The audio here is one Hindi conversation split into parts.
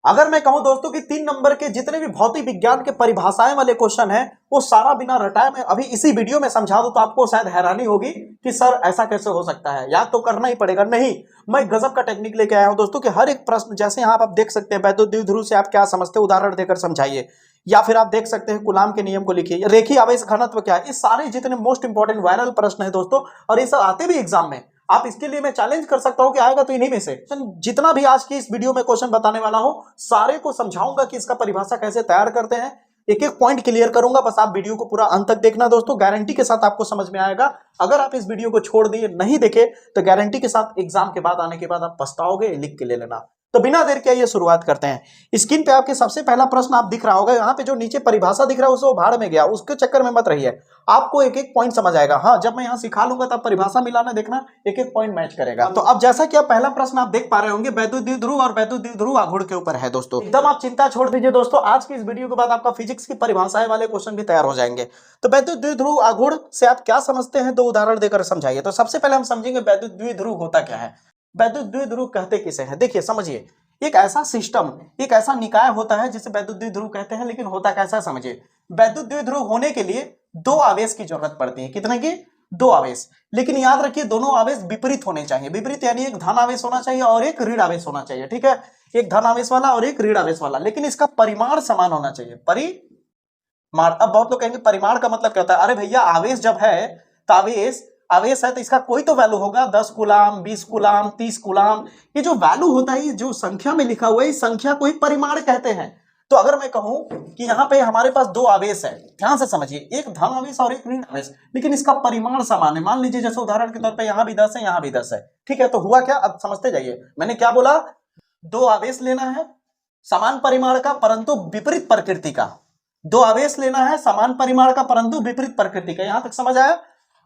अगर मैं कहूं दोस्तों कि 3 नंबर के जितने भी भौतिक विज्ञान के परिभाषाएं वाले क्वेश्चन हैं वो सारा बिना रटाए मैं अभी इसी वीडियो में समझा दूं तो आपको शायद हैरानी होगी कि सर ऐसा कैसे हो सकता है, याद तो करना ही पड़ेगा। नहीं, मैं गजब का टेक्निक लेके आया हूं दोस्तों कि हर एक प्रश्न, जैसे यहाँ आप देख सकते हैं वैद्युत द्विध्रुव से आप क्या समझते हैं, उदाहरण देकर समझाइए, या फिर आप देख सकते हैं कूलाम के नियम को लिखिए, रेखीय आवेश घनत्व क्या है। ये सारे जितने मोस्ट इंपॉर्टेंट वायरल प्रश्न है दोस्तों, और ये सब आते भी एग्जाम में। आप इसके लिए मैं चैलेंज कर सकता हूं कि आएगा तो इन्हीं में से जितना भी आज की इस वीडियो में क्वेश्चन बताने वाला हूं सारे को समझाऊंगा कि इसका परिभाषा कैसे तैयार करते हैं, एक एक पॉइंट क्लियर करूंगा। बस आप वीडियो को पूरा अंत तक देखना दोस्तों, गारंटी के साथ आपको समझ में आएगा। अगर आप इस वीडियो को छोड़ दिए, नहीं देखे, तो गारंटी के साथ एग्जाम के बाद आने के बाद आप पछताओगे, लिख के ले लेना। तो बिना देर के ये शुरुआत करते हैं। स्क्रीन पे आपके सबसे पहला प्रश्न आप दिख रहा होगा, यहाँ पे जो नीचे परिभाषा दिख रहा है उसको भाड़ में गया, उसके चक्कर में मत रहिए, आपको एक एक पॉइंट समझ आएगा। हाँ, जब मैं यहाँ सिखा लूंगा तब परिभाषा मिलाना देखना, एक एक पॉइंट मैच करेगा। तो अब जैसा कि आप पहला प्रश्न आप देख पा रहे होंगे, वैद्युत द्विध्रुव और वैद्युत द्विध्रुव आघूर्ण के ऊपर है दोस्तों। एकदम आप चिंता छोड़ दीजिए दोस्तों, आज की इस वीडियो के बाद आपका फिजिक्स की परिभाषाएं वाले क्वेश्चन भी तैयार हो जाएंगे। तो वैद्युत द्विध्रुव आघूर्ण से आप क्या समझते हैं, 2 उदाहरण देकर समझाइए। तो सबसे पहले हम समझेंगे वैद्युत द्विध्रुव होता क्या है, वैद्युत द्विध्रुव कहते किसे हैं। देखिए समझिए, एक ऐसा सिस्टम, एक ऐसा निकाय होता है जिसे वैद्युत द्विध्रुव कहते हैं, लेकिन होता कैसा समझिए। वैद्युत द्विध्रुव होने के लिए 2 आवेश की जरूरत पड़ती है। कितने की? 2 आवेश। लेकिन याद रखिए दोनों आवेश विपरीत होने चाहिए। विपरीत यानी एक धन आवेश होना चाहिए और एक ऋण आवेश होना चाहिए, ठीक है, एक धन आवेश वाला और एक ऋण आवेश वाला, लेकिन इसका परिमाण समान होना चाहिए। परिमाण, अब बहुत लोग कहेंगे परिमाण का मतलब क्या होता है। अरे भैया, आवेश जब है तो आवेश है तो इसका कोई तो वैल्यू होगा, 10 कूलाम, 20 कूलाम, 30 कूलाम। ये जो वैल्यू होता है, जो संख्या में लिखा हुआ है, इस संख्या को ही परिमाण कहते हैं। तो अगर मैं कहूं कि यहाँ पे हमारे पास 2 आवेश है, ध्यान से समझिए, एक धन आवेश और एक ऋण आवेश, लेकिन इसका परिमाण समान है। मान लीजिए जैसे उदाहरण के तौर पे यहाँ भी 10 है, यहाँ भी 10 है, ठीक है। तो हुआ क्या, अब समझते जाइए, मैंने क्या बोला, 2 आवेश लेना है समान परिमाण का परंतु विपरीत प्रकृति का। 2 आवेश लेना है समान परिमाण का परंतु विपरीत प्रकृति का, यहां तक समझ आया।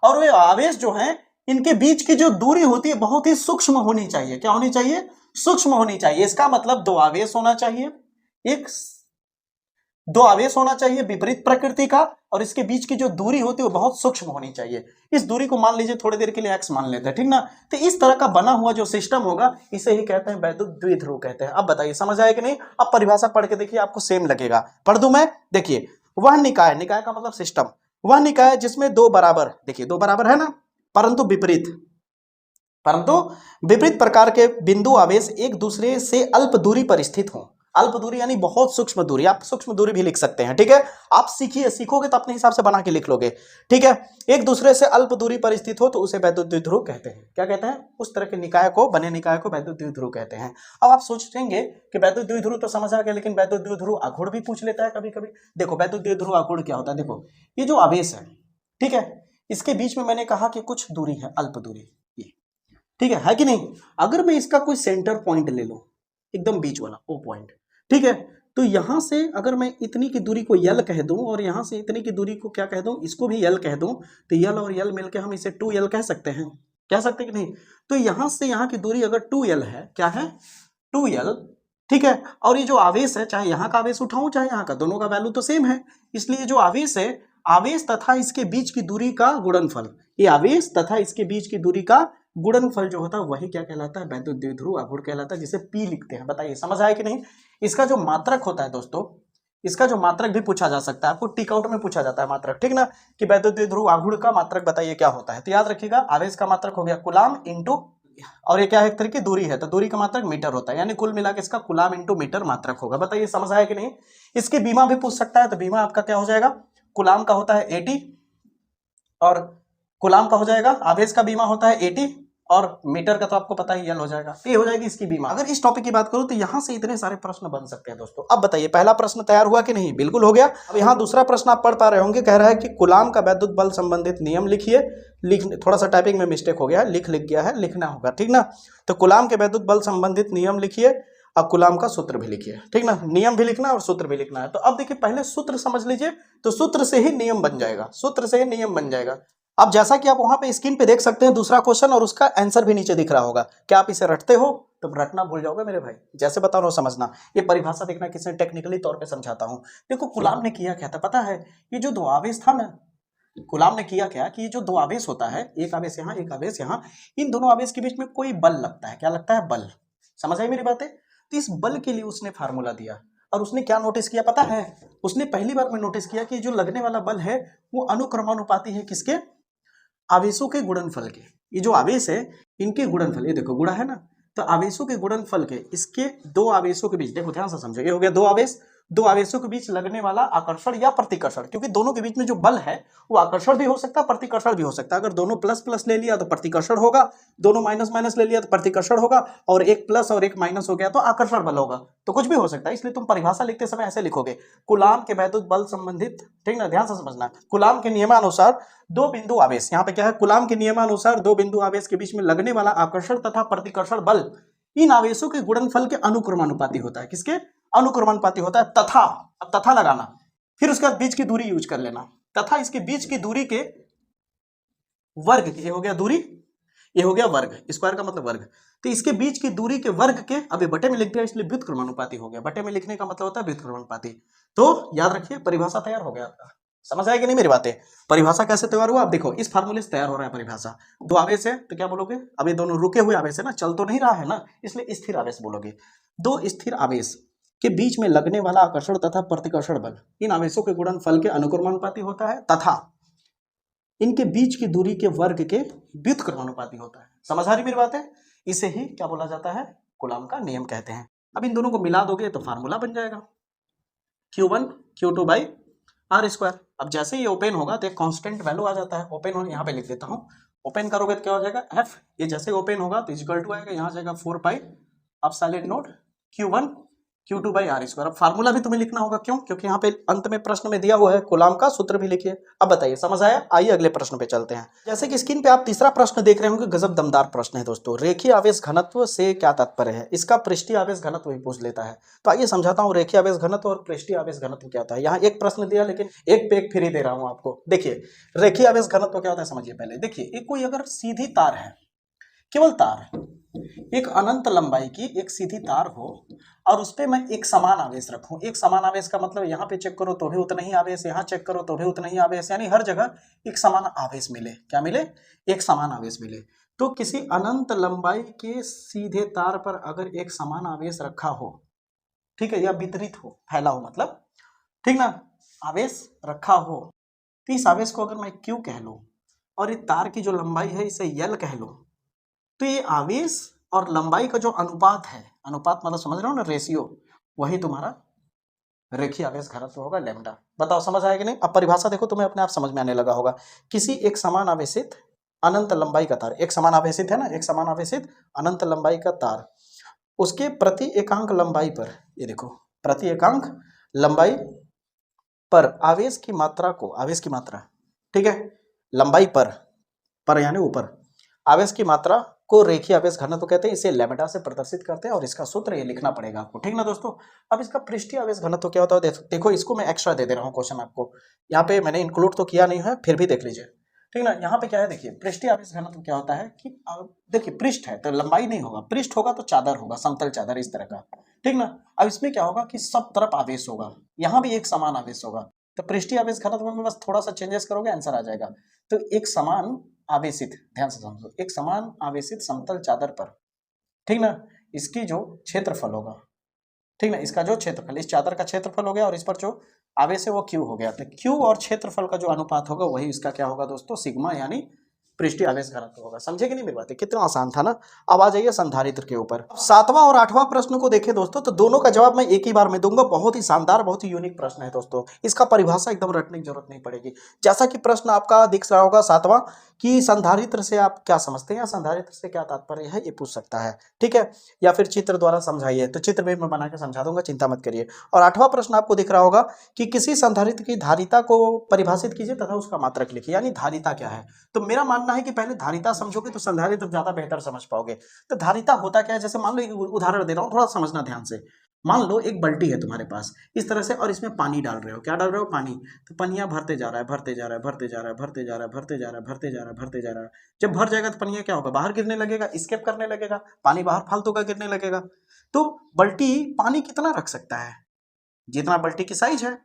और वे आवेश जो हैं, इनके बीच की जो दूरी होती है बहुत ही सूक्ष्म होनी चाहिए। क्या होनी चाहिए? सूक्ष्म होनी चाहिए। इसका मतलब 2 आवेश होना चाहिए, 2 आवेश होना चाहिए विपरीत प्रकृति का, और इसके बीच की जो दूरी होती है वो बहुत सूक्ष्म होनी चाहिए। इस दूरी को मान लीजिए थोड़ी देर के लिए x मान लेते हैं, ठीक ना। तो इस तरह का बना हुआ जो सिस्टम होगा इसे ही कहते हैं वैद्युत द्विध्रुव कहते हैं। अब बताइए समझ आया कि नहीं। अब परिभाषा पढ़ के देखिए, आपको सेम लगेगा। पढ़ दूं मैं? देखिए, वह निकाय, निकाय का मतलब सिस्टम, वह निकाय जिसमें 2 बराबर, देखिए 2 बराबर है ना, परंतु विपरीत प्रकार के बिंदु आवेश एक दूसरे से अल्प दूरी पर स्थित हों। अल्प दूरी यानी बहुत सूक्ष्म दूरी, आप सूक्ष्म दूरी भी लिख सकते हैं, ठीक है। आप सीखोगे तो अपने हिसाब से बना के लिख लोगे, ठीक है। एक दूसरे से अल्प दूरी पर स्थित हो तो उसे वैद्युत द्विध्रुव कहते हैं। क्या कहते हैं? उस तरह के निकाय को, बने निकाय को वैद्युत द्विध्रुव कहते हैं। अब आप सोचेंगे कि वैद्युत द्विध्रुव तो समझ आ गया, लेकिन वैद्युत द्विध्रुव आघूर्ण भी पूछ लेता है कभी कभी। देखो वैद्युत द्विध्रुव आघूर्ण क्या होता है। देखो ये जो आवेश है, ठीक है, इसके बीच में मैंने कहा कि कुछ दूरी है, अल्प दूरी, ठीक है कि नहीं। अगर मैं इसका कोई सेंटर पॉइंट ले लूं, एकदम बीच वाला वो पॉइंट, ठीक है, तो यहां से अगर मैं इतनी की दूरी को यल कह दूं और यहां से इतनी की दूरी को क्या कह दूं, इसको भी यल कह दूं, तो यल और यल मिलकर हम इसे 2l कह सकते हैं। कह सकते कि नहीं? तो यहां से यहां की दूरी अगर 2l है, क्या है? 2l, ठीक है। और ये जो आवेश है, चाहे यहां का आवेश उठाऊं चाहे यहां का, दोनों का वैल्यू तो सेम है। इसलिए जो आवेश है, आवेश तथा इसके बीच की दूरी का गुणनफल, ये आवेश तथा इसके बीच की दूरी का गुणनफल जो होता है वही क्या कहलाता है? वैद्युत द्विध्रुव आघूर्ण कहलाता है, जिसे P लिखते हैं। बताइए समझ आया कि नहीं। इसका जो मात्रक होता है दोस्तों, इसका जो मात्रक भी पूछा जा सकता है, आपको टिक आउट में पूछा जाता है मात्रक, ठीक ना, कि वैद्युत द्विध्रुव आघूर्ण का मात्रक बताइए क्या होता है। तो याद रखिएगा, आवेश का मात्रक हो गया कूलाम इंटू, और ये क्या है, एक तरह की दूरी है तो दूरी का मात्रक मीटर होता है, यानी कुल मिला के इसका कूलाम इंटू मीटर मात्रक होगा। बताइए समझ आया कि नहीं। इसकी बीमा भी पूछ सकता है, तो बीमा आपका क्या हो जाएगा, कूलाम का होता है 80 और कूलाम का हो जाएगा, आवेश का बीमा होता है 80 और मीटर का तो आपको पता ही यल हो जाएगा। ये हो जाएगी इसकी बीमा। अगर इस टॉपिक की बात करूं तो यहां से इतने सारे प्रश्न बन सकते हैं दोस्तों। अब बताइए पहला प्रश्न तैयार हुआ कि नहीं? बिल्कुल हो गया। अब यहाँ दूसरा प्रश्न आप पढ़ पा रहे होंगे, कह रहा है कि कूलाम का वैद्युत बल संबंधित नियम लिखिए। थोड़ा सा टाइपिंग में मिस्टेक हो गया है, लिख गया है, लिखना होगा, ठीक ना। तो कूलाम के वैद्युत बल संबंधित नियम लिखिए, अब कूलाम का सूत्र भी लिखिए, ठीक ना। नियम भी लिखना और सूत्र भी लिखना है। तो अब देखिए पहले सूत्र समझ लीजिए, तो सूत्र से ही नियम बन जाएगा, सूत्र से ही नियम बन जाएगा। अब जैसा कि आप वहां पे स्क्रीन पे देख सकते हैं दूसरा क्वेश्चन, और उसका आंसर भी नीचे दिख रहा होगा। क्या आप इसे रटते हो? तो रटना भूल जाओगे मेरे भाई, जैसे बता रहा हूं समझना। ये परिभाषा देखना किसने टेक्निकली तौर पे समझाता हूं। देखो कूलाम ने किया क्या था पता है, ये जो 2 आवेश था ना, कूलाम ने किया क्या कि ये जो 2 आवेश होता है, एक आवेश यहाँ एक आवेश यहाँ, इन दोनों आवेश के बीच में कोई बल लगता है। क्या लगता है? बल। समझ आई मेरी बातें। तो इस बल के लिए उसने फार्मूला दिया और उसने क्या नोटिस किया पता है? उसने पहली बार में नोटिस किया कि जो लगने वाला बल है वो अनुक्रमानुपाती है किसके? आवेशों के गुणनफल के। ये जो आवेश है इनके गुणनफल, ये देखो गुणा है ना, तो आवेशों के गुणनफल के, इसके दो आवेशों के बीच, देखो ध्यान से समझो, ये हो गया दो आवेश, दो आवेशों के बीच लगने वाला आकर्षण या प्रतिकर्षण, क्योंकि दोनों के बीच में जो बल है वो आकर्षण भी हो सकता है प्रतिकर्षण भी हो सकता है। अगर दोनों प्लस प्लस ले लिया तो प्रतिकर्षण होगा, दोनों माइनस माइनस ले लिया तो प्रतिकर्षण होगा, और एक प्लस और एक माइनस हो गया तो आकर्षण बल होगा। तो कुछ भी हो सकता है, इसलिए तुम परिभाषा लिखते समय ऐसे लिखोगे, कूलाम के वैद्युत बल संबंधित, ठीक ना, ध्यान से समझना, कूलाम के नियमानुसार दो बिंदु आवेश, यहाँ पे क्या है, कूलाम के नियमानुसार दो बिंदु आवेश के बीच में लगने वाला आकर्षण तथा प्रतिकर्षण बल इन आवेशों के गुणनफल के अनुक्रमानुपाती होता है। किसके? अनुक्रमानुपाती होता है। तथा, अब तथा लगाना, फिर उसके बाद बीच की दूरी यूज कर लेना, तथा इसके बीच की दूरी के वर्ग, ये हो गया दूरी, ये हो गया वर्ग, स्क्वायर का मतलब वर्ग, तो इसके बीच की दूरी के वर्ग के, अभी बटे में लिख दिया इसलिए व्युत्क्रमानुपाती हो गया, बटे में लिखने का मतलब होता है व्युत्क्रमानुपाती। तो याद रखिए परिभाषा तैयार हो गया आपका। समझ आएगी नहीं मेरी बातें? परिभाषा कैसे तैयार हुआ? आप देखो इस फार्मूले से तैयार हो रहा है परिभाषा। दो आवेश है तो क्या बोलोगे? अब ये दोनों रुके हुए आवेश है ना, चल तो नहीं रहा है ना, इसलिए स्थिर आवेश बोलोगे। दो स्थिर आवेश के बीच में लगने वाला आकर्षण तथा प्रतिकर्षण बल इन आवेशों के गुणनफल के अनुक्रमानुपाती होता है तथा इनके बीच की दूरी के वर्ग के व्युत्क्रमानुपाती होता है। समझ आ रही मेरी बात है? इसे ही क्या बोला जाता है? कूलाम का नियम कहते हैं। अब इन दोनों को मिला दोगे तो फार्मूला बन जाएगा Q1 Q2 by R square. अब जैसे ये ओपन होगा तो एक कांस्टेंट वैल्यू आ जाता है, ओपन हो, यहाँ पे लिख देता हूँ, ओपन करोगे तो क्या हो जाएगा F, ये जैसे ओपन होगा तो इक्वल टू आएगा, यहाँ जाएगा 4 pi epsilon naught Q1 Q2 by R square. अब फार्मूला भी तुम्हें लिखना होगा, क्यों? क्योंकि यहाँ पे अंत में प्रश्न में दिया हुआ है, कूलाम का सूत्र भी लिखिए। अब बताइए समझ आया? आइए अगले प्रश्न पे चलते हैं। जैसे कि स्क्रीन पे आप तीसरा प्रश्न देख रहे होंगे, गजब दमदार प्रश्न है दोस्तों। रेखीय आवेश घनत्व से क्या तात्पर्य है? इसका पृष्ठीय आवेश घनत्व भी पूछ लेता है। तो आइए समझाता हूँ रेखीय आवेश घनत्व और पृष्ठीय आवेश घनत्व क्या होता है। यहाँ एक प्रश्न दिया लेकिन एक पे एक फ्री दे रहा हूँ आपको। देखिए रेखीय आवेश घनत्व क्या होता है समझिए पहले। देखिए एक कोई अगर सीधी तार है, केवल तार, एक अनंत लंबाई की एक सीधी तार हो और उस पे मैं एक समान आवेश रखूं। एक समान आवेश का मतलब यहाँ पे चेक करो तो भी उतना ही आवेश, यहाँ चेक करो तो भी उतना ही आवेश, यानी हर जगह एक समान आवेश मिले। क्या मिले? एक समान आवेश मिले। तो किसी अनंत लंबाई के सीधे तार पर अगर एक समान आवेश रखा हो, ठीक है, या वितरित हो, फैला हो मतलब, ठीक ना, आवेश रखा हो, तो इस आवेश को अगर मैं Q कह लूं और इस तार की जो लंबाई है इसे L कह लूं, तो ये आवेश और लंबाई का जो अनुपात है, अनुपात मतलब समझ रहे हो ना, रेशियो, वही तुम्हारा रेखीय आवेश घनत्व होगा लैम्डा। बताओ समझ आया कि नहीं? अब परिभाषा देखो, तुम्हें अपने आप समझ में आने लगा होगा। किसी एक समान आवेशित अनंत लंबाई का तार, एक समान आवेशित है ना, एक समान आवेशित अनंत लंबाई का तार, उसके प्रति एकांक लंबाई पर, ये देखो प्रति एकांक लंबाई पर आवेश की मात्रा को, आवेश की मात्रा, ठीक है, लंबाई पर यानी ऊपर, आवेश की मात्रा को रेखीय आवेश घनत्व कहते हैं। इसे लैम्डा से प्रदर्शित करते हैं और इसका सूत्र ये लिखना पड़ेगा आपको, ठीक ना दोस्तों। अब इसका पृष्ठीय आवेश घनत्व क्या होता है देखो, इसको मैं एक्स्ट्रा दे रहा हूँ क्वेश्चन आपको, यहाँ पे मैंने इंक्लूड तो किया नहीं है, फिर भी देख लीजिए, ठीक ना। यहाँ पे क्या है देखिए, पृष्ठीय आवेश घनत्व क्या होता है कि देखिए पृष्ठ है तो लंबाई नहीं होगा, पृष्ठ होगा तो चादर होगा, समतल चादर इस तरह का, ठीक ना। अब इसमें क्या होगा कि सब तरफ आवेश होगा, यहाँ भी एक समान आवेश होगा, तो पृष्ठीय आवेश घनत्व में बस थोड़ा सा चेंजेस करोगे आंसर आ जाएगा। तो एक समान आवेशित, ध्यान से समझो, एक समान आवेशित समतल चादर पर, ठीक ना, इसकी जो क्षेत्रफल होगा, ठीक ना, इसका जो क्षेत्रफल, इस चादर का क्षेत्रफल हो गया और इस पर जो आवेश है वो Q हो गया। तो Q और क्षेत्रफल का जो अनुपात होगा वही इसका क्या होगा दोस्तों, सिग्मा, यानी पृष्ठीय आवेश घनत्व होगा। समझे कि नहीं मेरी बातें? कितना आसान था ना। अब आ जाइए संधारित्र के ऊपर। सातवां और आठवां प्रश्न को देखें दोस्तों, तो दोनों का जवाब मैं एक ही बार में दूंगा। बहुत ही शानदार, बहुत ही यूनिक प्रश्न है दोस्तों, इसका परिभाषा एकदम रटने की जरूरत नहीं पड़ेगी। जैसा कि प्रश्न आपका दिख रहा होगा सातवां, कि संधारित्र से आप क्या समझते हैं या संधारित्र से क्या तात्पर्य है, ये पूछ सकता है, ठीक है, या फिर चित्र द्वारा समझाइए, तो चित्र भी मैं बना के समझा दूंगा, चिंता मत करिए। और आठवां प्रश्न आपको दिख रहा होगा कि किसी संधारित्र की धारिता को परिभाषित कीजिए तथा उसका मात्रक लिखिए, यानी धारिता क्या है। तो मेरा मानना है कि पहले धारिता समझोगे तो संधारित्र ज्यादा बेहतर समझ पाओगे। तो धारिता होता क्या है, जैसे मान लो एक उदाहरण दे रहा हूँ, थोड़ा समझना ध्यान से। मान लो एक बाल्टी है तुम्हारे पास इस तरह से, और इसमें पानी डाल रहे हो, क्या डाल रहे हो, पानी। तो पनिया भरते जा रहा है, भरते जा रहा है, भरते जा रहा है, भरते जा रहा है, भरते जा रहा है, भरते जा रहा है, भरते जा रहा है। जब भर जाएगा तो पनिया क्या होगा, बाहर गिरने लगेगा, स्केप करने लगेगा, पानी बाहर फालतू का गिरने लगेगा। तो बाल्टी पानी कितना रख सकता है, जितना बाल्टी की साइज है।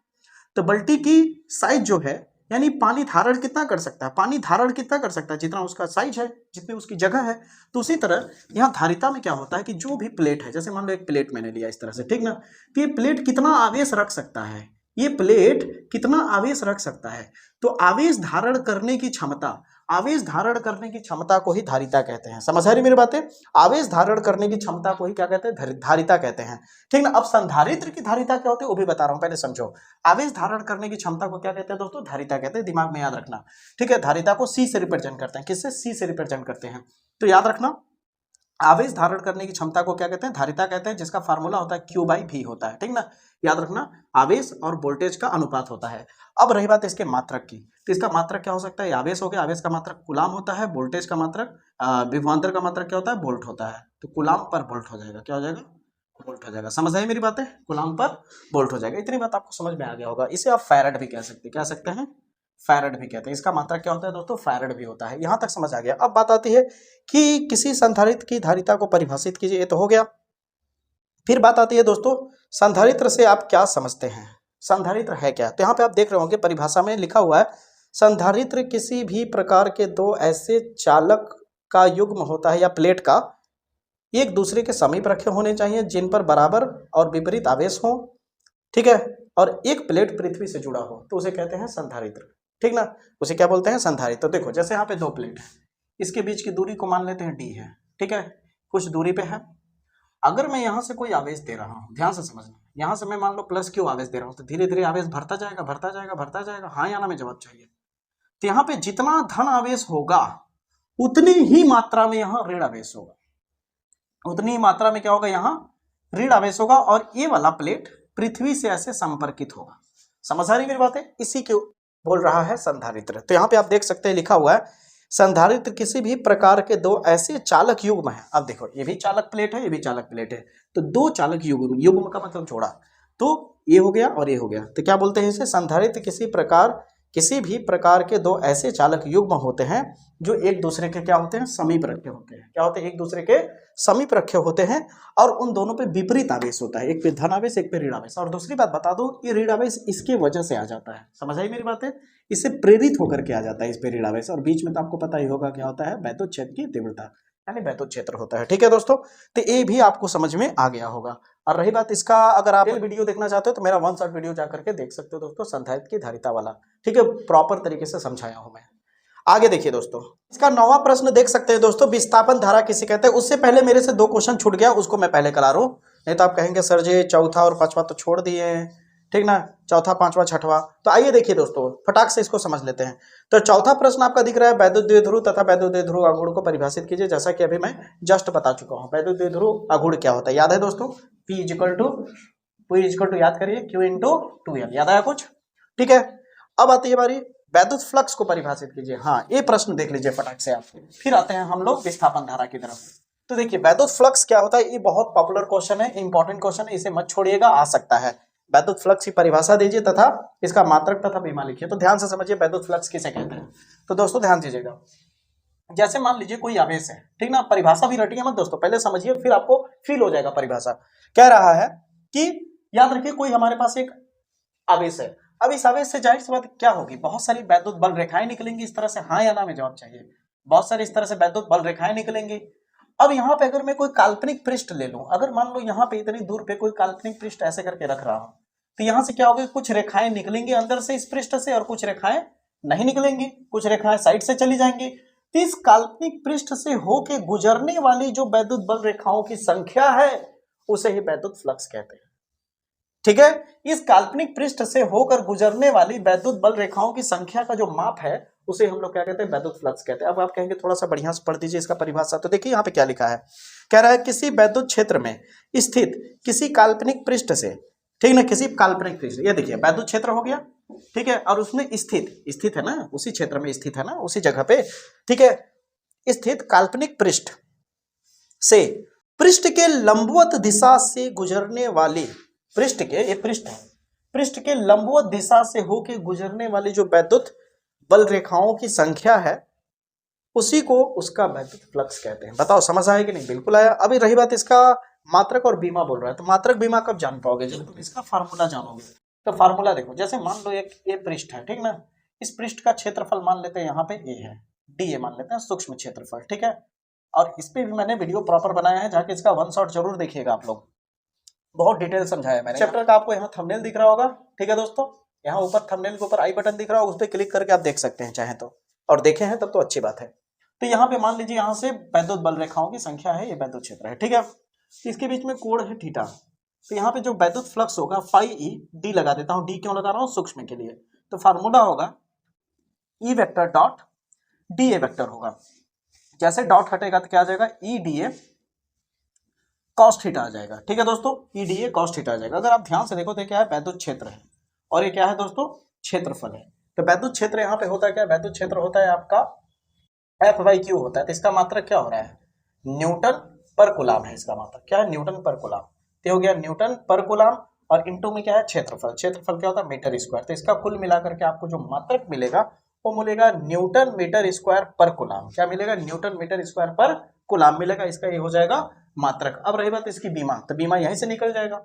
तो बाल्टी की साइज जो है यानी पानी धारण कितना कर सकता है, पानी धारण कितना कर सकता है, जितना उसका साइज है, जितनी उसकी जगह है। तो उसी तरह यहाँ धारिता में क्या होता है कि जो भी प्लेट है, जैसे मान लो एक प्लेट मैंने लिया इस तरह से, ठीक ना, तो ये प्लेट कितना आवेश रख सकता है, ये प्लेट कितना आवेश रख सकता है। तो आवेश धारण करने की क्षमता, आवेश धारण करने की क्षमता को ही धारिता कहते हैं। समझ आ रही मेरी बातें? आवेश धारण करने की क्षमता को ही क्या कहते हैं, धारिता कहते हैं, ठीक ना। अब संधारित्र की धारिता क्या होती है वो भी बता रहा हूं, पहले समझो। आवेश धारण करने की क्षमता को क्या कहते हैं दोस्तों, धारिता कहते हैं, दिमाग में याद रखना, ठीक है। धारिता को सी से रिप्रेजेंट करते हैं, किससे, सी से रिप्रेजेंट करते हैं। तो याद रखना, आवेश धारण करने की क्षमता को क्या कहते हैं, धारिता कहते हैं, जिसका फार्मूला होता है Q/V होता है, ठीक ना। याद रखना, आवेश और वोल्टेज का अनुपात होता है। अब रही बात इसके मात्रक की, तो इसका मात्रक क्या हो सकता है, आवेश हो गया, आवेश का मात्रक कूलाम होता है, वोल्टेज का मात्रक, विभवांतर का मात्रक क्या होता है, वोल्ट होता है। तो कूलाम पर वोल्ट हो जाएगा, क्या हो जाएगा, वोल्ट हो जाएगा। समझ आई मेरी बातें, कूलाम पर वोल्ट हो जाएगा। इतनी बात आपको समझ में आ गया होगा। इसे आप फैराड भी कह सकते हैं, क्या सकते हैं, फैराड भी कहते हैं। इसका मात्रक क्या होता है दोस्तों, फैराड भी होता है। यहां तक समझ आ गया। अब बात आती है कि किसी संधारित्र की धारिता को परिभाषित कीजिए, ये तो हो गया। फिर बात आती है दोस्तों, संधारित्र से आप क्या समझते हैं, संधारित्र है क्या। तो यहाँ पे आप देख रहे होंगे परिभाषा में लिखा हुआ है, संधारित्र किसी भी प्रकार के दो ऐसे चालक का युग्म होता है या प्लेट का, एक दूसरे के समीप रखे होने चाहिए, जिन पर बराबर और विपरीत आवेश हो, ठीक है, और एक प्लेट पृथ्वी से जुड़ा हो, तो उसे कहते हैं संधारित्र, ठीक ना। उसे क्या बोलते हैं, संधारित्र। तो देखो, जैसे यहाँ पे दो प्लेट है, इसके बीच की दूरी को मान लेते हैं d है, ठीक है, कुछ दूरी पे है। अगर मैं यहाँ से कोई आवेश दे रहा हूँ, ध्यान से समझना, यहाँ से मैं मान लो +Q आवेश दे रहा हूँ, तो धीरे धीरे आवेश भरता जाएगा, भरता जाएगा, भरता जाएगा, हाँ या ना में जवाब चाहिए। तो यहाँ पे जितना धन आवेश होगा उतनी ही मात्रा में यहाँ ऋण आवेश होगा, उतनी ही मात्रा में क्या होगा, यहाँ ऋण आवेश होगा, और ये वाला प्लेट पृथ्वी से ऐसे संपर्कित होगा। समझ आ रही मेरी बातें? इसी के बोल रहा है संधारित्र। तो यहाँ पे आप देख सकते हैं लिखा हुआ है, संधारित्र किसी भी प्रकार के दो ऐसे चालक युग्म है। अब देखो, ये भी चालक प्लेट है, ये भी चालक प्लेट है, तो दो चालक युग्म, युग्म का मतलब जोड़ा, तो ये हो गया और ये हो गया, तो क्या बोलते हैं इसे, संधारित्र किसी भी प्रकार के दो ऐसे चालक युग्म होते हैं जो एक दूसरे के क्या होते हैं, समीप रखे होते हैं। क्या होते हैं, एक दूसरे के समीप रखे होते हैं, और उन दोनों पे विपरीत आवेश होता है, एक पे धन आवेश, एक पे ऋण आवेश। और दूसरी बात बता दूं, ये ऋण आवेश इसके वजह से आ जाता है। समझ आई मेरी बातें? इससे प्रेरित होकर के आ जाता है इस पे ऋण आवेश। और बीच में तो आपको पता ही होगा क्या होता है, वैद्युत क्षेत्र की तीव्रता, यानी वैद्युत क्षेत्र होता है, ठीक है दोस्तों। तो ये भी आपको समझ में आ गया होगा। और रही बात इसका, अगर आप वीडियो देखना चाहते हो तो मेरा 1 शॉट वीडियो जाकर के देख सकते हो दोस्तों, संधारित्र की धारिता वाला, ठीक है, प्रॉपर तरीके से समझाया हूं मैं। आगे देखिए दोस्तों, इसका 9वां प्रश्न देख सकते हैं दोस्तों, विस्थापन धारा किसे कहते हैं। उससे पहले मेरे से 2 क्वेश्चन छूट गया, उसको मैं पहले करा रहा हूं, नहीं तो आप कहेंगे सर जी चौथा और 5वां तो छोड़ दिए, ठीक ना, चौथा, 5वां, 6वां। तो आइए देखिए दोस्तों, फटाक से इसको समझ लेते हैं। तो चौथा प्रश्न आपका दिख रहा है, वैद्युत द्विध्रुव तथा वैद्युत द्विध्रुव आघूर्ण को परिभाषित कीजिए। जैसा कि अभी मैं जस्ट बता चुका हूं, वैद्युत द्विध्रुव आघूर्ण क्या होता है, याद है दोस्तों, P इक्वल टू याद करिए Q इंटू 2L, याद आया कुछ, ठीक है। अब आती है बारी वैद्युत फ्लक्स को परिभाषित कीजिए। हाँ, ये प्रश्न देख लीजिए फटाक से आप, फिर आते हैं हम लोग विस्थापन धारा की तरफ। तो देखिए, वैद्युत फ्लक्स क्या होता है, ये बहुत पॉपुलर क्वेश्चन है, इंपॉर्टेंट क्वेश्चन है, इसे मत छोड़िएगा, आ सकता है। वैद्युत फ्लक्स की परिभाषा दीजिए तथा इसका मात्रक तथा बीमा लिखिए। तो ध्यान से समझिए वैद्युत फ्लक्स किसे कहते हैं। तो दोस्तों ध्यान दीजिएगा, जैसे मान लीजिए कोई आवेश है, ठीक ना, परिभाषा भी रटिए मत दोस्तों, पहले समझिए फिर आपको फील हो जाएगा परिभाषा। कह रहा है कि याद रखिए कोई हमारे पास एक आवेश है, अब इस आवेश से जाहिर सी बात क्या होगी, बहुत सारी वैद्युत बल रेखाएं निकलेंगी इस तरह से, हाँ या ना में जवाब चाहिए, बहुत सारी इस तरह से वैद्युत बल रेखाएं निकलेंगी। अब यहाँ पे अगर मैं कोई काल्पनिक पृष्ठ ले लूं, अगर मान लो यहाँ पे इतनी दूर पे कोई काल्पनिक पृष्ठ ऐसे करके रख रहा हूं, तो यहाँ से क्या होगा, कुछ रेखाएं निकलेंगी अंदर से इस पृष्ठ से, और कुछ रेखाएं नहीं निकलेंगी, कुछ रेखाएं साइड से चली जाएंगी। तो इस काल्पनिक पृष्ठ से होके गुजरने वाली जो वैद्युत बल रेखाओं की संख्या है उसे ही वैद्युत फ्लक्स कहते हैं, ठीक है। इस काल्पनिक पृष्ठ से होकर गुजरने वाली वैद्युत बल रेखाओं की संख्या का जो माप है उसे हम लोग क्या कहते हैं, वैद्युत फ्लक्स कहते हैं। अब आप कहेंगे थोड़ा सा बढ़िया से पढ़ दीजिए इसका परिभाषा। तो देखिए यहाँ पे क्या लिखा है, कह रहा है किसी वैद्युत क्षेत्र में स्थित किसी काल्पनिक पृष्ठ से, ठीक ना, किसी काल्पनिक पृष्ठ, ये देखिए वैद्युत क्षेत्र हो गया, ठीक है, और उसमें स्थित है ना, उसी क्षेत्र में स्थित है ना, उसी जगह पे, ठीक है, स्थित काल्पनिक पृष्ठ से पृष्ठ के लंबवत दिशा से गुजरने वाली, पृष्ठ के, ये पृष्ठ है, पृष्ठ के लंबवत दिशा से होके गुजरने वाली जो वैद्युत बल रेखाओं की संख्या है उसी को उसका वैद्युत फ्लक्स कहते हैं। बताओ समझ आया कि नहीं? बिल्कुल आया। अभी रही बात इसका मात्रक और बीमा बोल रहा है, तो मात्रक बीमा कब जान पाओगे, जब तुम इसका फार्मूला जानोगे। तो फार्मूला देखो, जैसे मान लो एक ये पृष्ठ है, ठीक ना, इस पृष्ठ का क्षेत्रफल मान लेते हैं यहाँ पे ए है, डी ए मान लेते हैं सूक्ष्म क्षेत्रफल, ठीक है। और इस पे भी मैंने वीडियो प्रॉपर बनाया है, जाके इसका वन शॉट जरूर देखिएगा आप लोग, बहुत डिटेल समझाया मैंने। चैप्टर का आपको यहाँ थंबनेल दिख रहा होगा, ठीक है दोस्तों, यहाँ ऊपर थंबनेल के ऊपर आई बटन दिख रहा होगा, उस पर क्लिक करके आप देख सकते हैं चाहे तो, और देखे हैं तब तो अच्छी बात है। तो यहाँ पे मान लीजिए यहाँ से वैद्युत बल रेखाओं की संख्या है, ये वैद्युत क्षेत्र है, ठीक है। इसके बीच में कोण है थीटा, तो यहाँ पे जो वैद्युत फ्लक्स होगा फाई ई डी लगा देता हूँ, डी क्यों लगा रहा हूँ, सूक्ष्म के लिए। तो फार्मूला होगा E vector dot D A vector होगा, जैसे डॉट हटेगा तो क्या आ जाएगा, E D A cos theta आ जाएगा, ठीक है दोस्तों, E D A cos theta आ जाएगा। अगर आप ध्यान से देखो तो क्या है, वैद्युत क्षेत्र है, और ये क्या है दोस्तों, क्षेत्रफल है। तो वैद्युत क्षेत्र यहाँ पे होता है क्या, वैद्युत क्षेत्र होता है आपका एफ बाई क्यू होता है। तो इसका मात्रक क्या हो रहा है, न्यूटन पर कूलाम है, इसका मात्रक क्या है, न्यूटन पर कूलाम। तो हो गया न्यूटन पर कूलाम, और इंटू में क्या है, क्षेत्रफल। क्षेत्रफल क्या होता है, मीटर स्क्वायर। तो इसका कुल मिलाकर के आपको जो मात्रक मिलेगा वो मिलेगा न्यूटन मीटर स्क्वायर पर कूलाम। क्या मिलेगा, न्यूटन मीटर स्क्वायर पर कूलाम मिलेगा, इसका ये हो जाएगा मात्रक। अब रही बात इसकी बीमा, तो बीमा यहीं से निकल जाएगा।